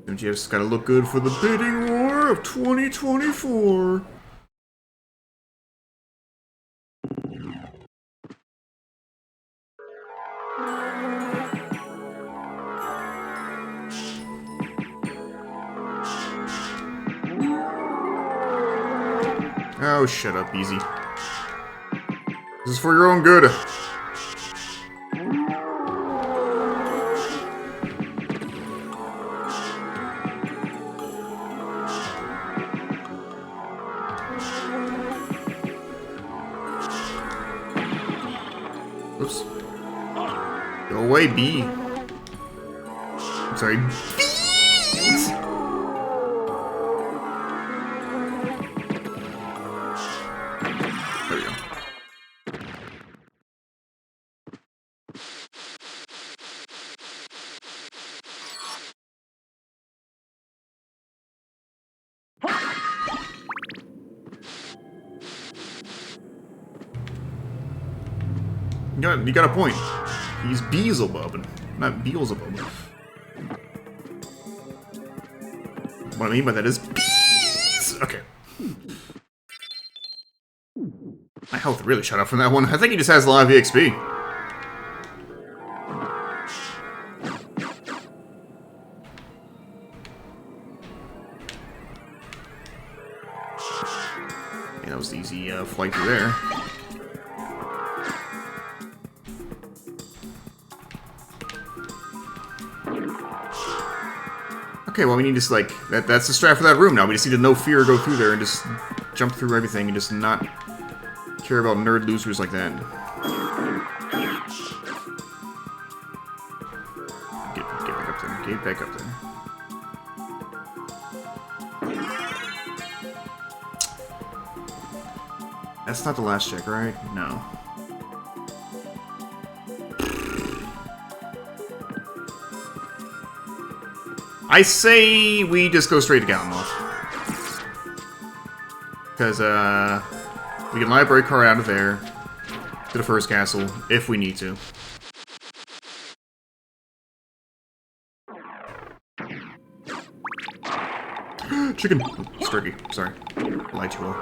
MJF's gotta look good for the bidding war of 2024. Oh, shut up, Easy. This is for your own good. Oops. Go away, B. I'm sorry. Bees! There we go. You got a point. He's Beelzebub, not Beelzebub. What I mean by that is bees! Okay. My health really shot up from that one. I think he just has a lot of EXP. Yeah, that was the easy flight through there. Okay, well we need to just like that's the strat for that room now. We just need to no fear go through there and just jump through everything and just not care about nerd losers like that. Get back up there. Get back up there. That's not the last check, right? No. I say we just go straight to Galimoth. Because, we can library card out of there to the first castle, if we need to. Chicken! It's turkey. Sorry. Lied you all.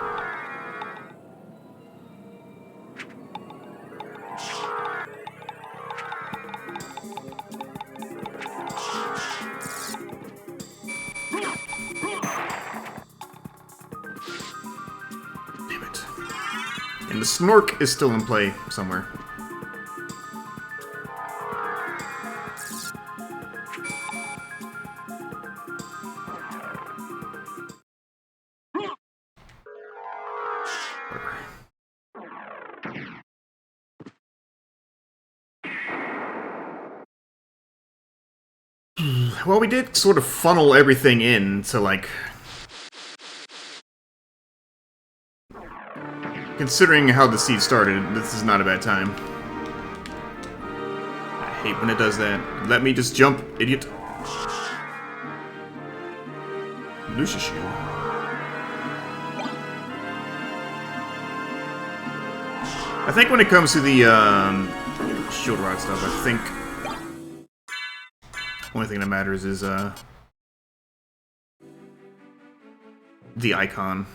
Damn it. And the Snork is still in play somewhere. Well, we did sort of funnel everything in to, like... Considering how the seed started, this is not a bad time. I hate when it does that. Let me just jump, idiot. Lucius Shield. I think when it comes to the, Shield Rod stuff, I think... Only thing that matters is, the icon.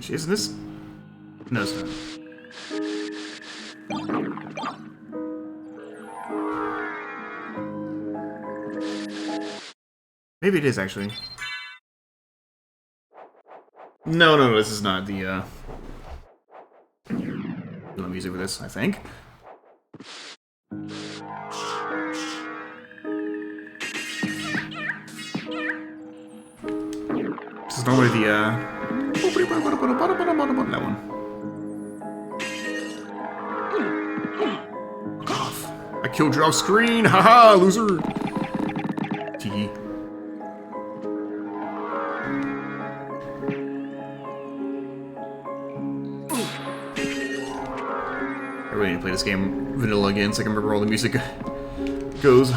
Isn't this? No, it's not. Maybe it is, actually. No, this is not the, the music for this, I think. This is normally the, that one. Cough. I killed you off screen! Haha, loser! Tee. I really need to play this game vanilla again so I can remember all the music goes.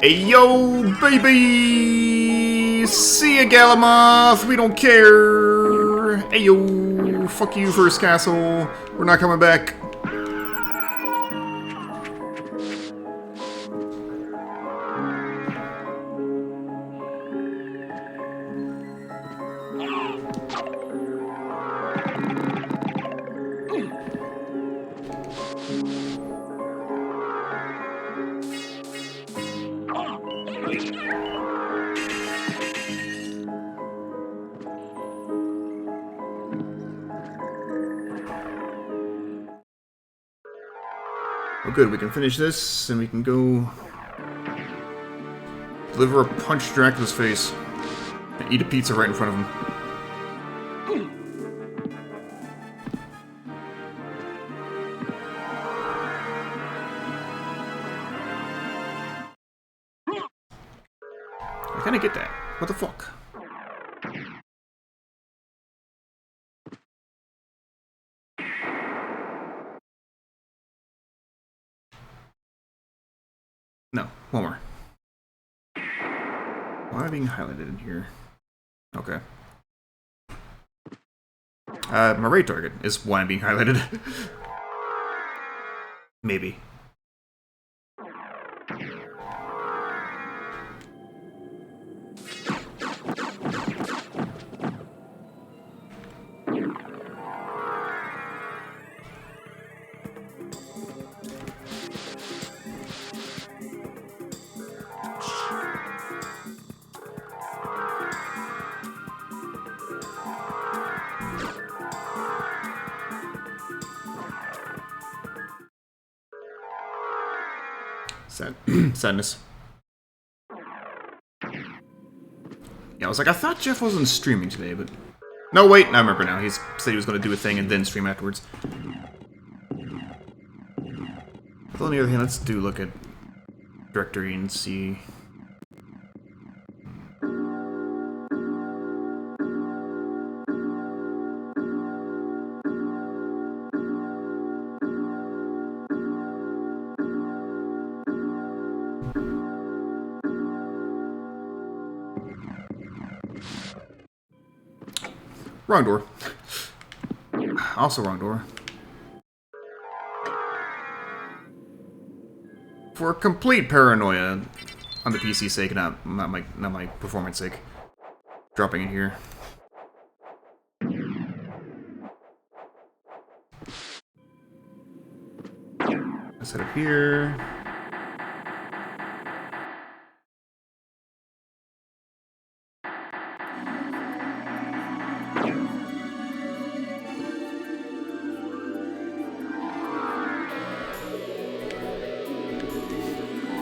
Hey yo, baby! See ya, Galimoth! We don't care! Hey yo! Fuck you, First Castle! We're not coming back! Oh good, we can finish this, and we can go... deliver a punch to Dracula's face. And eat a pizza right in front of him. I kinda get that. What the fuck? No, one more. Why am I being highlighted in here? Okay. My raid target is why I'm being highlighted. Maybe. Sad. Sadness. Yeah, I was like, I thought Jeff wasn't streaming today, but... No, wait, I remember now. He said he was going to do a thing and then stream afterwards. But on the other hand, let's look at directory and see... Wrong door. Also wrong door. For complete paranoia, on the PC's sake, not my performance sake, dropping it here. Let's set up here.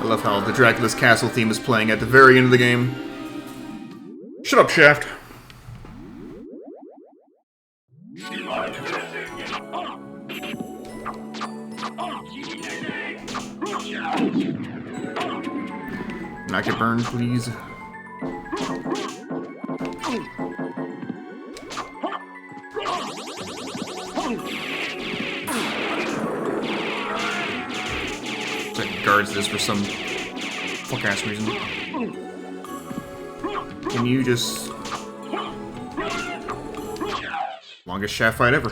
I love how the Dracula's Castle theme is playing at the very end of the game. Shut up, Shaft. Not get burned, please. Guards this for some fuck-ass reason. Can you just... Longest shaft fight ever.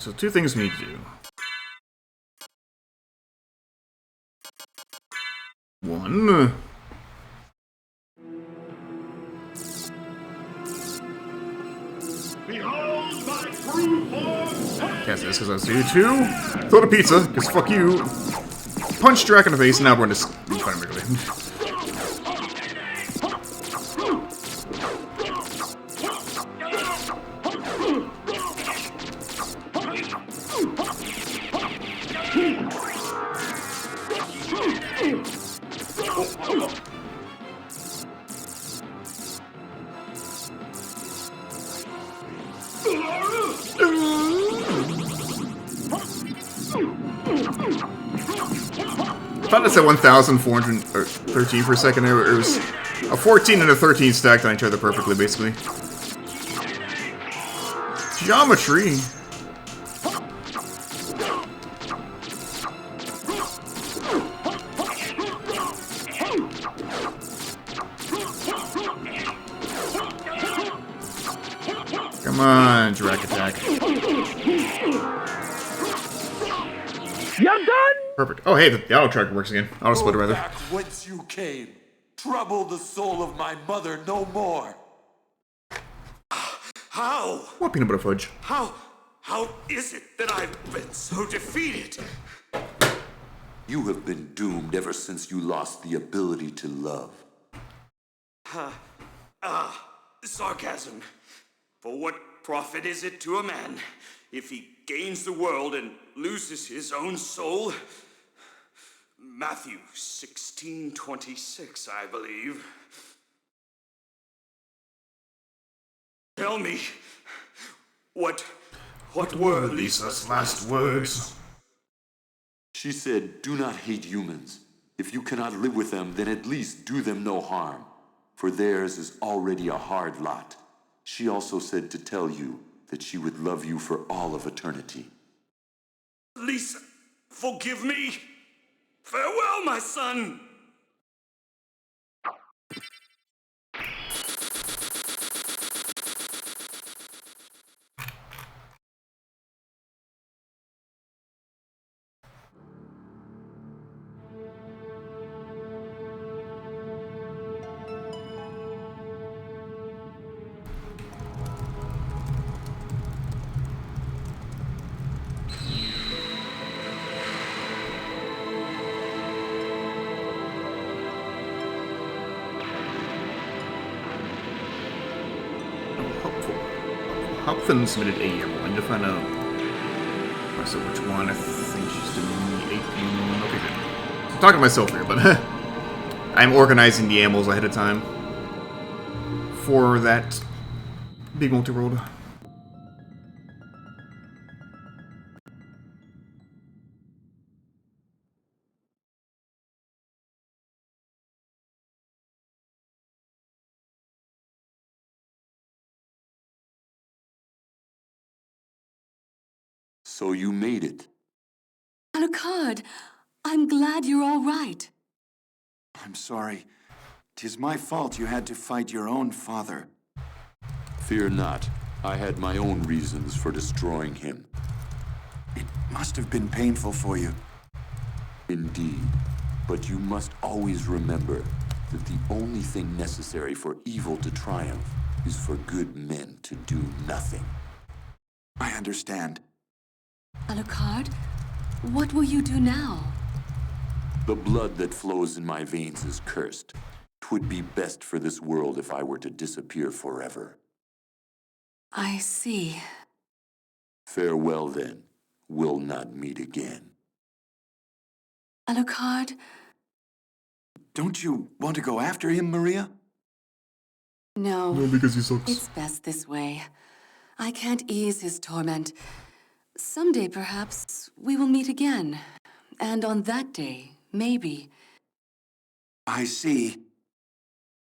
So two things we need to do. One. Cast this because I was due. Two. Throw the pizza, because fuck you. Punch Drac in the face, and now we're going to fight him regularly. I thought I said 1,413 for a second there. It was a 14 and a 13 stacked on each other perfectly, basically. Geometry. Come on, Drac attack. You're done? Perfect. Oh, hey, the auto tracker works again. Auto splitter, rather. Back whence you came. Trouble the soul of my mother no more. How? What peanut butter fudge? How is it that I've been so defeated? You have been doomed ever since you lost the ability to love. Sarcasm. For what profit is it to a man if he gains the world and loses his own soul? Matthew 16:26, I believe. Tell me, what were Lisa's last words? She said, do not hate humans. If you cannot live with them, then at least do them no harm. For theirs is already a hard lot. She also said to tell you that she would love you for all of eternity. Lisa, forgive me. Farewell, my son. Hopfin submitted a emerald. I need to find out so which one. I think she's doing the 18 one. Okay, good. I'm talking to myself here, but I'm organizing the animals ahead of time for that big multi-world. So you made it. Alucard, I'm glad you're all right. I'm sorry. 'Tis my fault you had to fight your own father. Fear not. I had my own reasons for destroying him. It must have been painful for you. Indeed. But you must always remember that the only thing necessary for evil to triumph is for good men to do nothing. I understand. Alucard, what will you do now? The blood that flows in my veins is cursed. 'Twould be best for this world if I were to disappear forever. I see. Farewell, then. We'll not meet again. Alucard, Don't you want to go after him, Maria? no. because he sucks. It's best this way. I can't ease his torment. Someday, perhaps, we will meet again. And on that day, maybe. I see.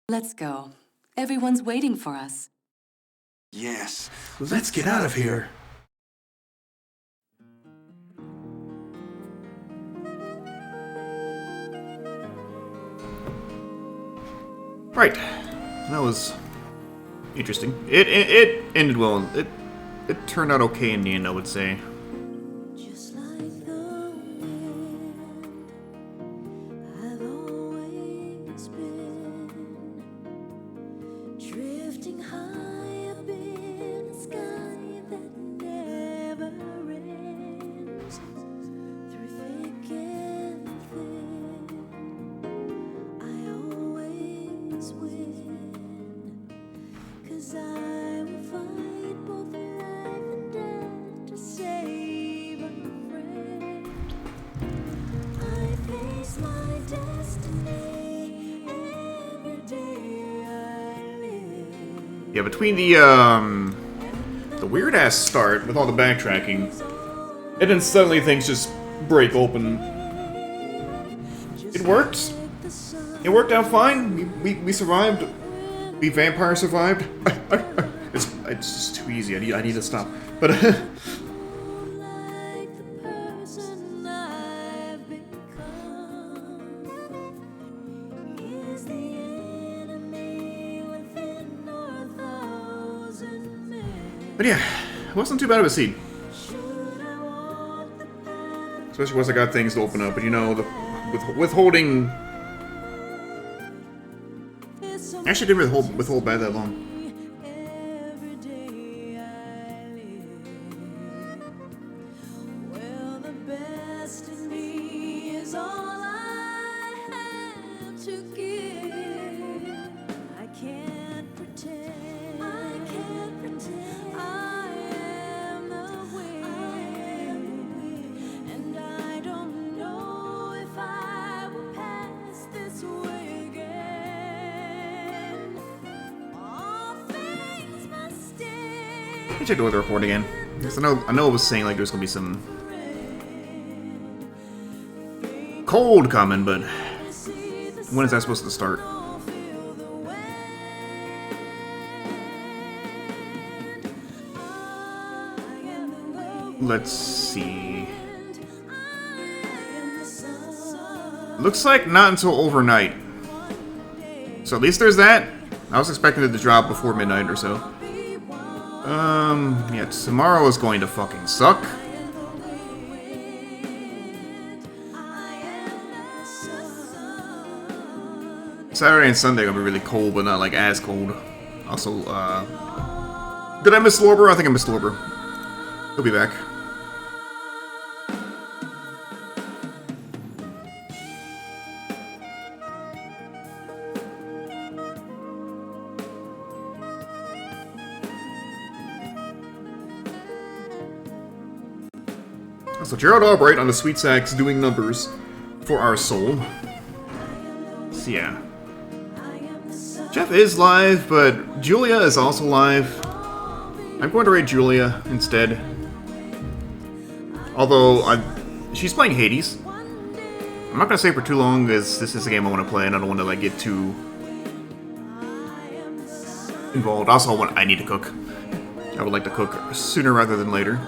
Let's go. Everyone's waiting for us. Yes. Let's get out of here. Right. That was interesting. It ended well. It turned out okay in the end, I would say. Just like the wind, I've always been drifting high up in the sky that never ends. Through thick and thin, I always win. 'Cause I will fight both life and death to save a friend. I face my destiny every day I live. Yeah, between the weird ass start with all the backtracking, and then suddenly things just break open. It worked. It worked out fine. We survived. We vampire survived. it's just too easy. I need to stop. But Like the person I've become is the enemy within our thousand men. yeah, it wasn't too bad of a scene. Should I walk the path Especially once I got things to open up. But you know, with withholding. Actually, didn't withhold by that long. every day I live? Well, the best in me is all I have to give. I can't pretend. I am the wind. And I don't know if I will pass this way again. All things must end. Let me check the weather report again. Because I know it was saying like there's gonna be some cold coming, but when is that supposed to start? Let's see. Looks like not until overnight. So at least there's that. I was expecting it to drop before midnight or so. Yeah, tomorrow is going to fucking suck. Saturday and Sunday are gonna be really cold, but not like as cold. Also, did I miss Lorber? I think I missed Lorber. He'll be back. So Gerald Albright on the sweet sax doing numbers for our soul. So yeah. Jeff is live, but Julia is also live. I'm going to raid Julia instead. Although, she's playing Hades. I'm not going to stay for too long, as this is a game I want to play, and I don't want to, like, get too involved. Also, I need to cook. I would like to cook sooner rather than later.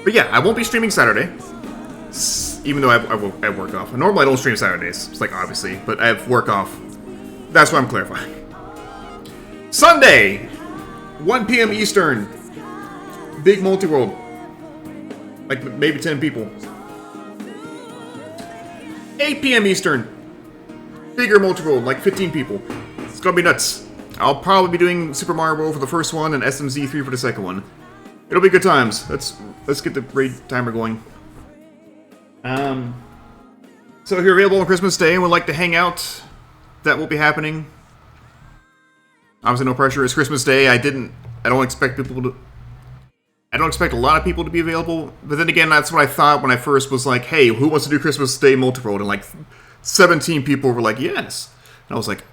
But yeah, I won't be streaming Saturday. Even though I have work off. Normally I don't stream Saturdays, it's like obviously, but I have work off. That's why I'm clarifying. Sunday, 1 p.m. Eastern. Big multi-world. Like maybe 10 people. 8 p.m. Eastern. Bigger multi-world, like 15 people. It's gonna be nuts. I'll probably be doing Super Mario World for the first one and SMZ3 for the second one. It'll be good times. Let's get the raid timer going. So if you're available on Christmas Day and would like to hang out, that will be happening. Obviously no pressure. It's Christmas Day. I don't expect a lot of people to be available, but then again, that's what I thought when I first was like, hey, who wants to do Christmas Day multi-world? And like 17 people were like, yes. And I was like,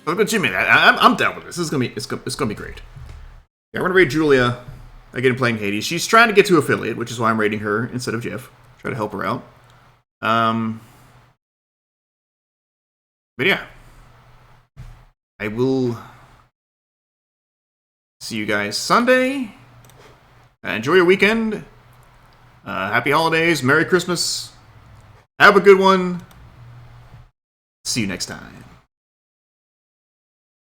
but Jimmy, I'm down with this. This is gonna be great. Yeah, we're gonna raid Julia again, playing Hades. She's trying to get to affiliate, which is why I'm raiding her instead of Jeff. Try to help her out. But yeah, I will see you guys Sunday. Enjoy your weekend. Happy holidays. Merry Christmas. Have a good one. See you next time.